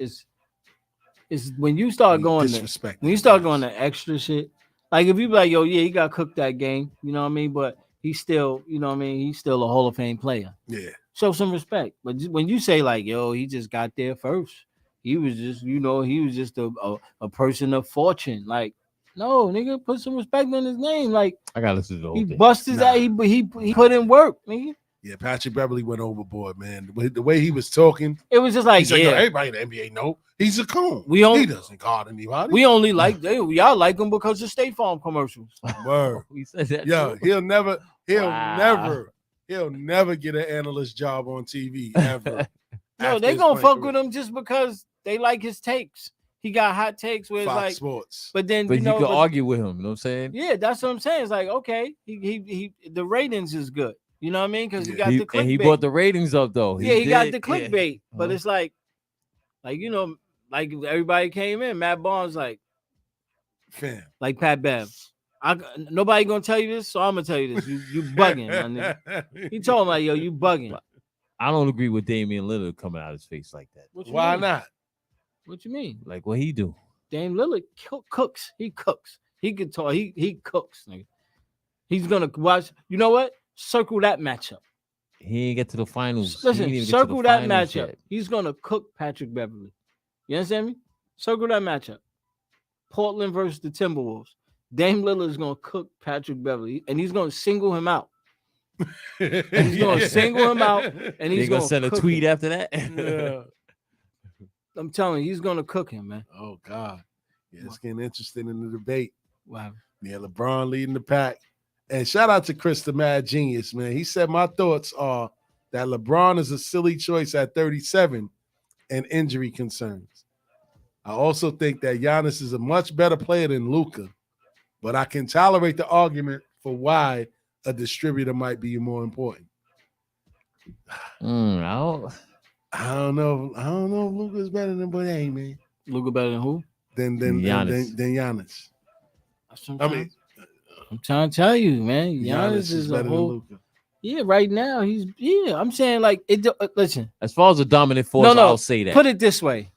when you start going to, Disrespect. when you start going to extra shit. Like if you be like, yo, yeah, he got cooked that game, you know what I mean? But he's still, you know what I mean? He's still a Hall of Fame player. Yeah. Show some respect. But when you say like, yo, he just got there first, he was just, you know, he was just a person of fortune. Like, no, nigga, put some respect on his name. Like, I gotta listen to the whole he thing. bust his ass. He put in work, nigga. Yeah, Patrick Beverley went overboard, man. The way he was talking, It was just like, he's like, yeah, yo, everybody in the NBA know he's a coon. We don't- He doesn't guard anybody. we only like y'all like him because of State Farm commercials. Word. We said that. Yo, too. he'll never Wow. get an analyst job on TV ever. No, after they his gonna playing fuck career. with him just because they like his takes. He got hot takes where it's Fox like, Sports. but then But you know, you could but- argue with him. You know what I'm saying? yeah, that's what I'm saying. It's like, okay, he the ratings is good. You know what I mean? Because he Yeah. got the And he clickbait. brought the ratings up, though. Yeah, he got did, the clickbait. But Uh-huh. it's like you know, like everybody came in. Matt Barnes Fam. like Pat Bev. Nobody gonna tell you this, so I'm gonna tell you this. You bugging, my nigga. He told him like, yo, you bugging. I don't agree with Damian Lillard coming out of his face like that. What you Why mean? not? What you mean? Like what he do? Dame Lillard cooks. He cooks. He can talk. He cooks. Nigga. He's gonna watch. You know what? Circle that matchup. He ain't get to the finals. Listen, circle that matchup. He's gonna cook Patrick Beverley. You understand me? Circle that matchup. Portland versus the Timberwolves. Dame Lillard is gonna cook Patrick Beverley, and he's gonna single him out. He's gonna single him out, and he's gonna send a tweet after that. Yeah. I'm telling you, he's gonna cook him, man. Oh God. Yeah, it's getting interesting in the debate. Wow. Yeah, LeBron leading the pack. And shout out to Chris, the mad genius, man. He said, my thoughts are that LeBron is a silly choice at 37 and injury concerns. I also think that Giannis is a much better player than Luka, but I can tolerate the argument for why a distributor might be more important. I don't know. I don't know if Luka's better than Bonet, man. Luka better than who? Than Giannis. Than Giannis. I'm trying to tell you, man. Giannis is a better whole. than Luka. Yeah, right now he's. Yeah, I'm saying like it. Listen, as far as a dominant force, I'll say that. Put it this way.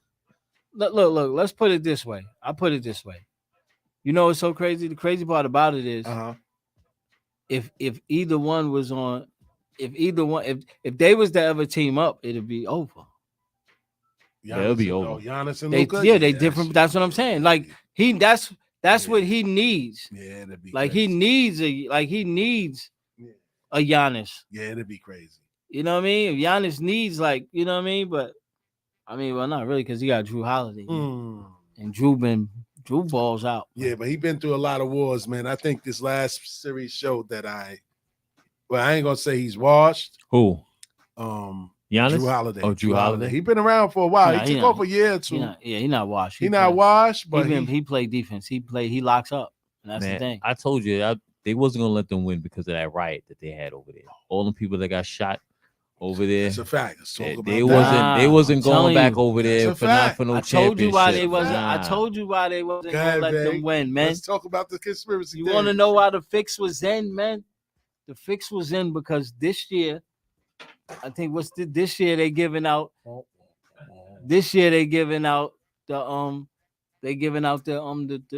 Look. Let's put it this way. I put it this way. You know what's so crazy? The crazy part about it is, if either one was on, if they was to ever team up, it'd be over. It'll be over. Giannis and Luka. Yeah, they different. That's what I'm saying. Like that's what he needs. Yeah, it'd be like crazy. he needs a Giannis. Yeah, it'd be crazy. You know what I mean? If Giannis needs you know what I mean? But I mean, well, not really, because he got Drew Holiday. And Drew balls out. Yeah, but he been through a lot of wars, man. I think this last series showed that I ain't gonna say he's washed. Who? Giannis? Drew Holiday. Oh, Drew Holiday. He been around for a while. He took off a year or two. He not washed. He not washed, but he played defense. He locks up. And that's the thing. I told you they wasn't gonna let them win because of that riot that they had over there. All the people that got shot over there. That's a fact. They wasn't going back over there for no championship. I told you why they wasn't. I told you why they wasn't gonna let them win, man. Let's talk about the conspiracy. You want to know why the fix was in, man? The fix was in because this year, I think this year they giving out. This year they giving out the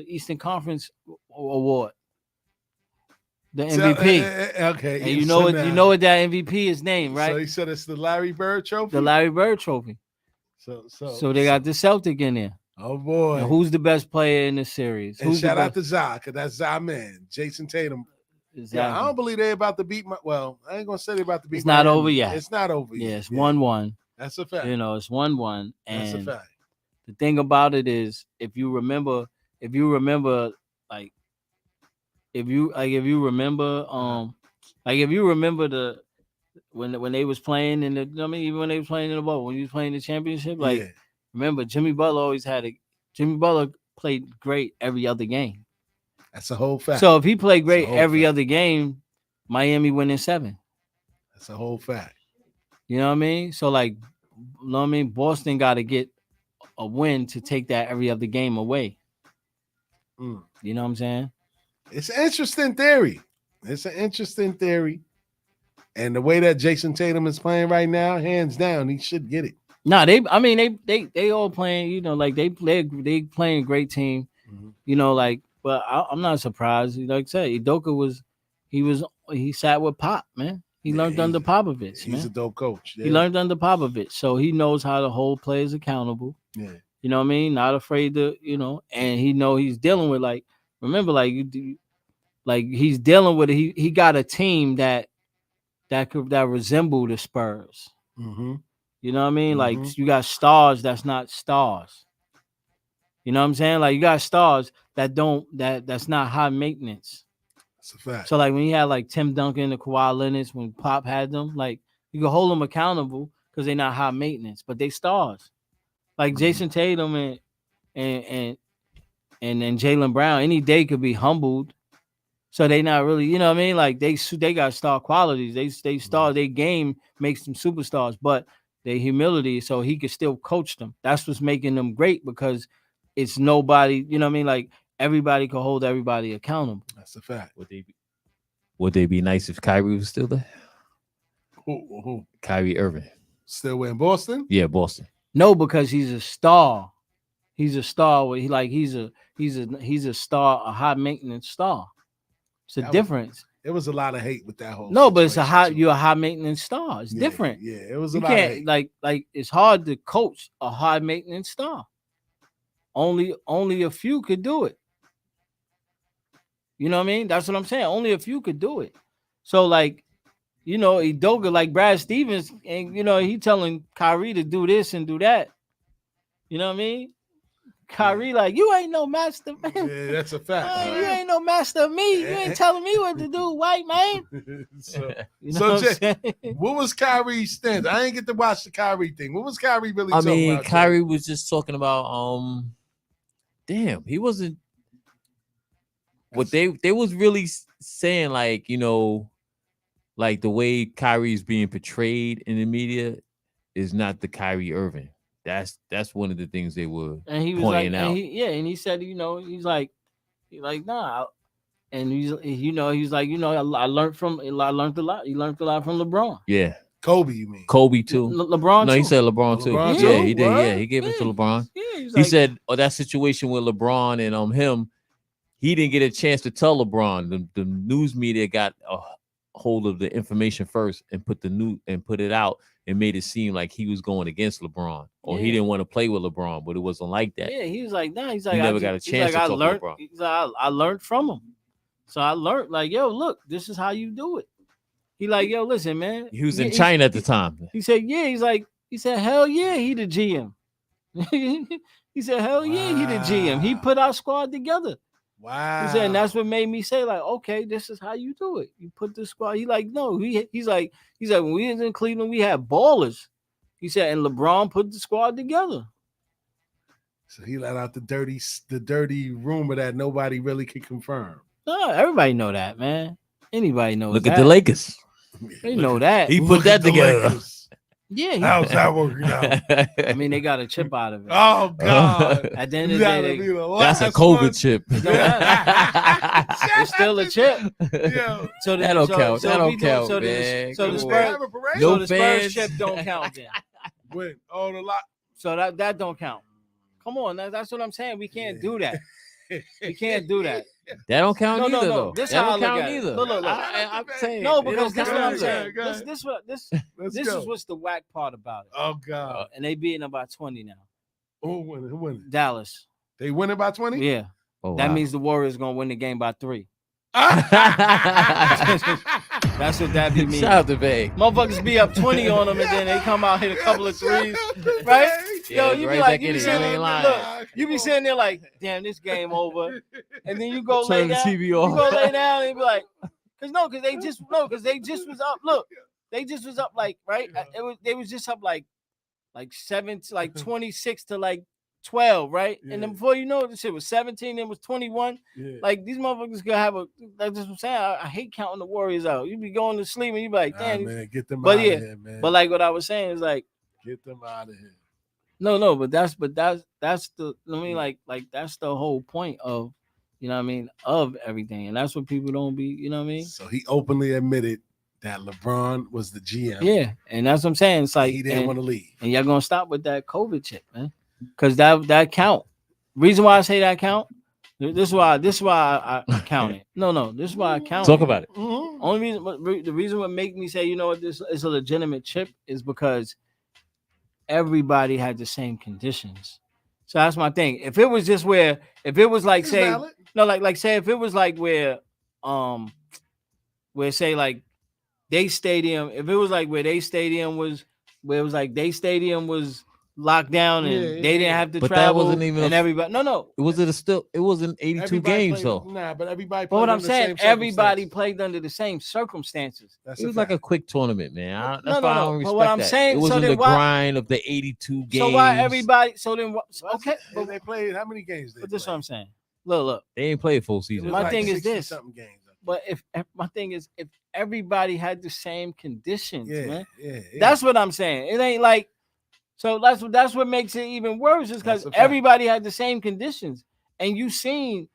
Eastern Conference Award. The MVP. Okay. And you know what that MVP is named, right? So he said it's the Larry Bird Trophy. The Larry Bird Trophy. So they got the Celtic in there. Oh boy. And who's the best player in the series? And shout out to Zah, because that's Zah man, Jason Tatum. Exactly. Yeah, I don't believe they're about to beat I ain't gonna say they're about to beat. It's not over yet. It's not over yet. Yeah, it's 1-1. That's a fact. You know, it's 1-1. And that's a fact. The thing about it is, if you remember the when they was playing in the, even when they was playing in the bubble, when you was playing the championship, remember Jimmy Butler played great every other game. That's a whole fact. So if he played great every other game, Miami winning 7. That's a whole fact. You know what I mean? So Boston got to get a win to take that every other game away. You know what I'm saying? It's an interesting theory. And the way that Jason Tatum is playing right now, hands down, he should get it. No, they all playing, they playing a great team, but I'm not surprised. Like I said, Udoka he sat with Pop, man. He learned under Popovich, He's a dope coach. Yeah. He learned under Popovich, so he knows how to hold players accountable. Yeah. You know what I mean? Not afraid to, and he's dealing with he's dealing with it. He got a team that resemble the Spurs. Mm-hmm. You know what I mean? Like you got stars that's not stars. You know what I'm saying? Like you got stars that's not high maintenance. That's a fact. So when you had Tim Duncan and Kawhi Leonard, when Pop had them, you can hold them accountable because they're not high maintenance, but they stars. Jason Tatum and Jaylen Brown, any day could be humbled. So they not really, you know what I mean? They got star qualities. They star, their game makes them superstars, but their humility, so he could still coach them. That's what's making them great because it's nobody, you know what I mean? Everybody can hold everybody accountable. That's a fact. Would they be nice if Kyrie was still there? Who? Kyrie Irving. Still in Boston? Yeah, Boston. No, because he's a star. He's a star. He's a star, a high maintenance star. It's a difference. It was a lot of hate with that whole. No, but situation, you're a high maintenance star. It's different. Yeah, it was a You lot of can't hate. like it's hard to coach a high maintenance star. Only a few could do it. You know what I mean? That's what I'm saying. Only a few could do it. So like, you know, Udoka, like Brad Stevens, and you know, he telling Kyrie to do this and do that. You know what I mean? Kyrie, like, you ain't no master, man. Yeah, that's a fact. You ain't no master of me. You ain't telling me what to do, white man. So, You know what I'm saying? what was Kyrie's stance? I ain't get to watch the Kyrie thing. What was Kyrie really I talking mean, about? Kyrie was just talking about damn, he wasn't what they was really saying, like, you know, like the way Kyrie's being portrayed in the media is not the Kyrie Irving. That's one of the things they were And he was pointing like, out. And he said, you know, he's like, nah. And he's like, you know, I learned a lot. He learned a lot from LeBron. Yeah. Kobe, you mean? Kobe too. LeBron. No, too. he said LeBron too. LeBron Yeah, too? he did. What? Yeah, he gave it to LeBron. Yeah, He said, that situation with LeBron and him, he didn't get a chance to tell LeBron. The news media got a hold of the information first and put it out and made it seem like he was going against LeBron or he didn't want to play with LeBron, but it wasn't like that. Yeah, he was like, nah. He's like, he never got a chance to talk to LeBron. He's like, I learned from him. So I learned, like, yo, look, this is how you do it. He like, yo, listen, man. He was in China at the time. He said, yeah. He said, hell yeah, he the GM. He said, hell yeah, he the GM. He put our squad together. Wow. He said, and that's what made me say, like, okay, this is how you do it. You put the squad. He like, no, he's like, when we was in Cleveland, we had ballers. He said, and LeBron put the squad together. So he let out the dirty rumor that nobody really can confirm. No, everybody know that, man. Anybody knows Look that. at the Lakers. They know that. He put that together. Yeah. How's that working out? I mean, they got a chip out of it. Oh, God. At the end of the day, That's a COVID chip. It's still a chip. Yeah. So that don't count. That don't count, so man. So the They Spurs, have a parade? so No the Spurs fans. chip don't count then. When? Oh, the lot. So that don't count. Come on, that's what I'm saying. We can't do that. We can't do that. That don't count No, either, no. though. This that how I don't look count at it. either. Look. I'm saying No, it because don't this is count what I'm either. saying. Go ahead. This is what's the whack part about it. Oh, God. And they beating them by 20 now. Who won? Dallas. They win it by 20? Yeah. Oh, That wow. means the Warriors gonna win the game by 3. Ah! That's what that be mean. Shout out to Bay. Motherfuckers be up 20 on them and then they come out hit a couple of threes, right? Yeah, Yo, you be right like, back you in be it. sitting You ain't there, lying. look, you be sitting there like, damn, this game over, and then you go lay Turn the down. TV You off. go lay down and you be like, because they just was up. Look, they just was up like right. They was just up like 26 to like 12, right? Yeah. And then before you know it, this shit was 17, it was 21. Yeah. Like these motherfuckers gonna have a. That's what I'm saying. I hate counting the Warriors out. You be going to sleep and you be like, damn. Man, get them But out yeah, of here, man. But like what I was saying is like, Get them out of here. no, but that's the. I mean, like that's the whole point of, you know what I mean, of everything, and that's what people don't be. You know what I mean? So he openly admitted that LeBron was the GM. Yeah, and that's what I'm saying. It's like He didn't want to leave. and y'all gonna stop with that COVID shit, man, because that count. Reason why I say that count. This is why I count it. No, this is why I count. Talk about it. Mm-hmm. Only reason, the reason what make me say, you know what, this is a legitimate chip is because everybody had the same conditions. So that's my thing. If it was just where, if it was like It's say, valid. no, like say if it was like where say like they stadium, if it was like where they stadium was, where it was like they stadium was locked down and Yeah, they didn't have to But that travel, wasn't even and everybody, no. It wasn't 82 Everybody games played- though. Nah, but everybody. But what played I'm under the saying, same everybody circumstances. played under the same circumstances. That's It was like a quick tournament, man. That's No, why I no. don't But respect what I'm that. saying- It so wasn't then the why- grind of the 82 games. So why everybody? So then, okay. But they played how many games? They But this is played? what I'm saying. Look. They ain't played full It season. was My like thing is 60 this. something games. But if my thing is, if everybody had the same conditions, man, Yeah. that's what I'm saying. It ain't like, so that's what makes it even worse, is because That's a fact. everybody had the same conditions, and you seen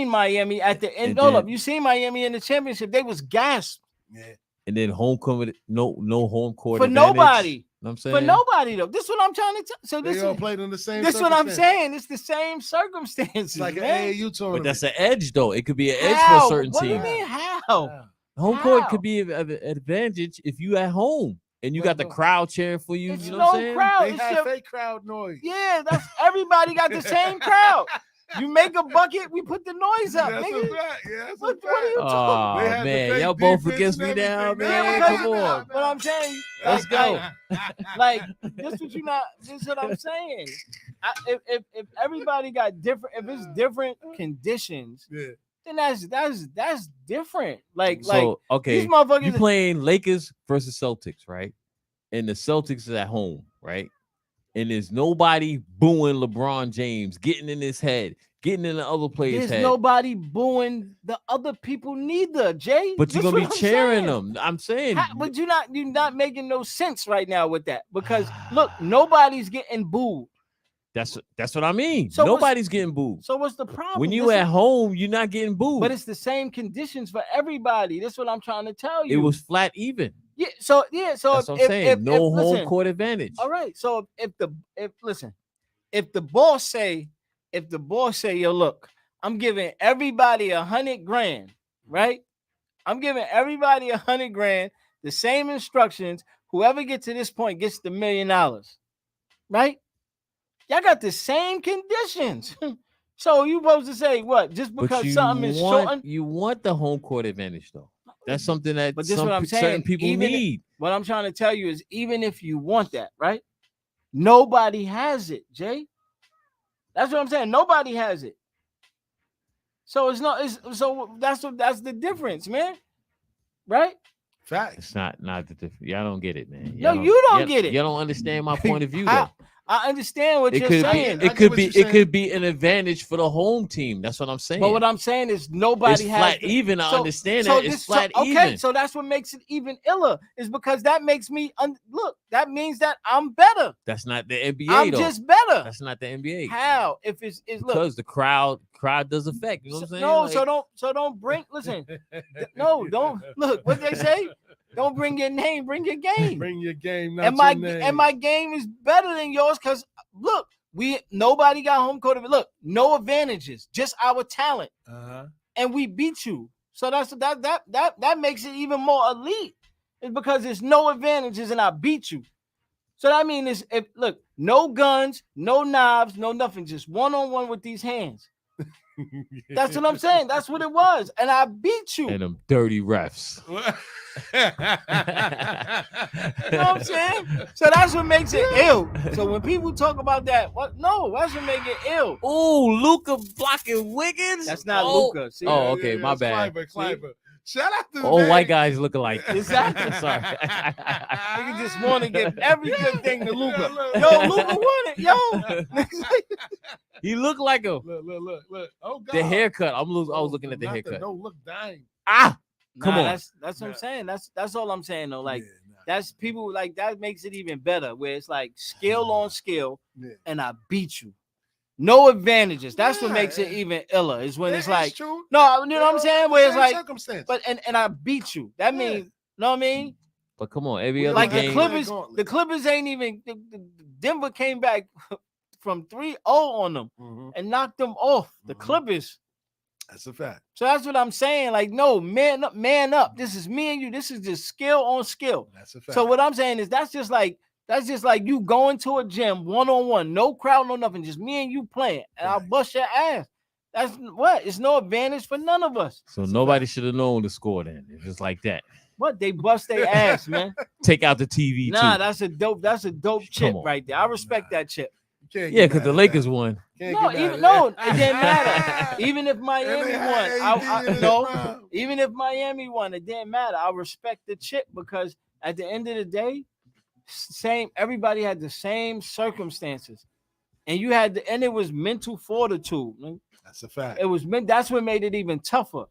Miami at the end. And Hold then- up, you seen Miami in the championship. They was gassed Yeah. And then home court, no home court for advantage. nobody. know what I'm saying? For nobody though. This is what I'm trying to tell. So They this all is played in the same. this is what I'm circumstance. saying. It's the same circumstances. It's like an man. AAU tournament. But that's an edge, though. It could be an edge How? for a certain What do team. you mean how? Home court How? could be an advantage if you at home and you Well, got the no. crowd cheering for you. It's You know what I'm no saying? crowd. They It's had your- fake crowd noise. Yeah, that's everybody got the same crowd. You make a bucket, we put the noise up, That's a nigga. fact. Yeah, that's What a are you fact. Oh They had the man, fake y'all both defense against me and now, everything. man. Yeah, Come on. But I'm saying, Let's go. Like this what you not. This is what I'm saying. If everybody got different, if it's different conditions, Yeah. then that's different. Like So okay, these motherfuckers. you playing Lakers versus Celtics, right? And the Celtics is at home, right? And there's nobody booing LeBron James, getting in his head, getting in the other players' There's head. nobody booing the other people neither, Jay. But you're That's gonna be what I'm cheering saying. them. I'm saying, But you're not making no sense right now with that because look, nobody's getting booed. that's what I mean. So what's- Nobody's getting booed. So what's the problem? When you This at is- home, you're not getting booed. but it's the same conditions for everybody. That's what I'm trying to tell it you. was flat even. yeah. So That's what I'm saying. No home court advantage. All right. So if the boss say, yo, look, I'm giving everybody $100,000, right? I'm giving everybody $100,000, the same instructions. Whoever gets to this point gets the $1 million, right? Y'all got the same conditions. So you supposed to say what? Just But because you something is want, short? you want the home court advantage, though. That's something that But this is what I'm certain saying. people Even if- need. What I'm trying to tell you is, even if you want that, right? Nobody has it, Jay. That's what I'm saying. Nobody has it. So it's not. So that's the difference, man. Right? Facts. It's not the difference. Y'all don't get it, man. No, Y'all you don't y'all- get it. Y'all don't understand my point of view, I, though. I understand what It you're could saying. be. I It get could what be. you're It saying. could be an advantage for the home team. That's what I'm saying. But what I'm saying is nobody it's has flat the- even. I so- understand so that. this- It's flat okay, even. so that's what makes it even iller, is because that makes me look. That means that I'm better. That's not the NBA, I'm though. just better. That's not the NBA. How? If it's look. Because the crowd does affect. You know what I'm saying? No, Like, so don't bring. Listen, no, don't look. What they say? Don't bring your name. Bring your game. Bring your game, not And my your name. and my game is better than yours because look, nobody got home court. Look, no advantages, just our talent, and we beat you. So that makes it even more elite. It's because there's no advantages and I beat you. So that means look, no guns, no knives, no nothing, just one-on-one with these hands. That's what I'm saying. That's what it was, and I beat you. and them dirty refs. You know what I'm saying? So that's what makes it ill. So when people talk about that, that's what makes it ill. Oh, Luca blocking Wiggins. That's not Oh. Luca. See? Oh, okay, my it's bad. Clyber. Shout out to All man. white guys looking like this. Exactly. Sorry. Nigga just want to give every good thing to Luca. look. Yo, Luca won it. Yo. He looked like him. Look. Oh God. The haircut. I was Oh, looking at the not haircut. No, look, dying. Ah, come on. That's what I'm saying. That's all I'm saying though. Like that's people like that makes it even better. Where it's like skill on skill, and I beat you. No advantages. That's what makes it even iller. Is when it's like true. no, you know what I'm saying? Where it's like, circumstance. but and I beat you. That means, you know what I mean? But come on, every other Like game. the Clippers ain't even. Denver came back from 3-0 on them and knocked them off. The Clippers. That's a fact. So that's what I'm saying. Like, no, man up. This is me and you. This is just skill on skill. That's a fact. So what I'm saying is that's just like you going to a gym one-on-one, no crowd, no nothing, just me and you playing, and I'll bust your ass. That's what? It's no advantage for none of us. So nobody should have known the score then. It's just like that. What? They bust their ass, man. Take out the TV Nah, too. that's a dope chip on. right there. I respect that chip. Yeah, because the Lakers won. No, it didn't matter. Even if Miami won, even if Miami won, it didn't matter. I respect the chip because at the end of the day, everybody had the same circumstances, and it was mental fortitude. Man. That's a fact. It was that's what made it even tougher.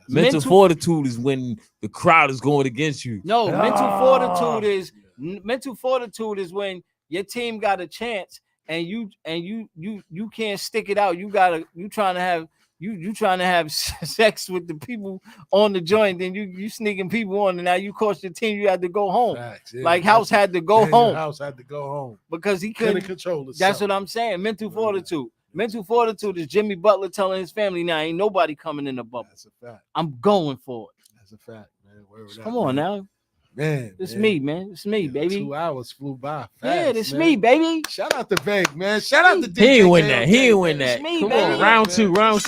Mental fortitude is when the crowd is going against you. No, mental fortitude is when your team got a chance and you can't stick it out. You trying to have You trying to have sex with the people on the joint, then you sneaking people on, and now you cost your team. You had to go home. Facts, yeah. Like House had to go Daniel home. House had to go home Because he couldn't couldn't control himself. That's what I'm saying. Mental fortitude. Mental fortitude is Jimmy Butler telling his family, now ain't nobody coming in the bubble. That's a fact. I'm going for it. That's a fact, man. Come on now. Man, It's me, man. It's me, baby. 2 hours flew by fast, Yeah, it's man. me, baby. Shout out to Veg, man. Shout out to DJ. He ain't win that. JLJ, He ain't win man. that. It's me, Come baby. on, round two. Man.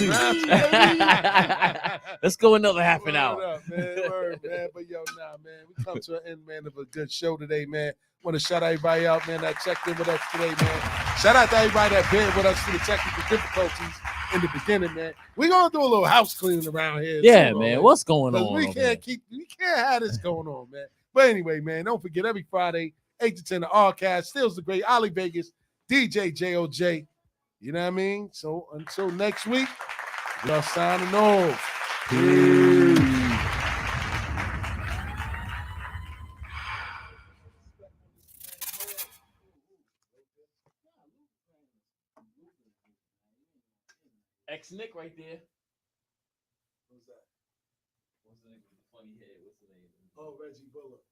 Let's go another half an Word hour. up, man. Word, man. But yo, man. We come to an end, man, of a good show today, man. Want to shout everybody out, man, that checked in with us today, man. Shout out to everybody that been with us through the technical difficulties in the beginning, man. We're gonna do a little house cleaning around here. Yeah, too, man. What's going on? We over can't have this going on, man. But anyway, man, don't forget every Friday, 8 to 10, the Oddcast, Steelsdagreat, Ollie Vegas, DJ JOJ. You know what I mean? So until next week, we're signing off. Peace. Ex-Nick right there. Who's that? What's the name? Funny head. What's the name? Oh, Reggie Bullock.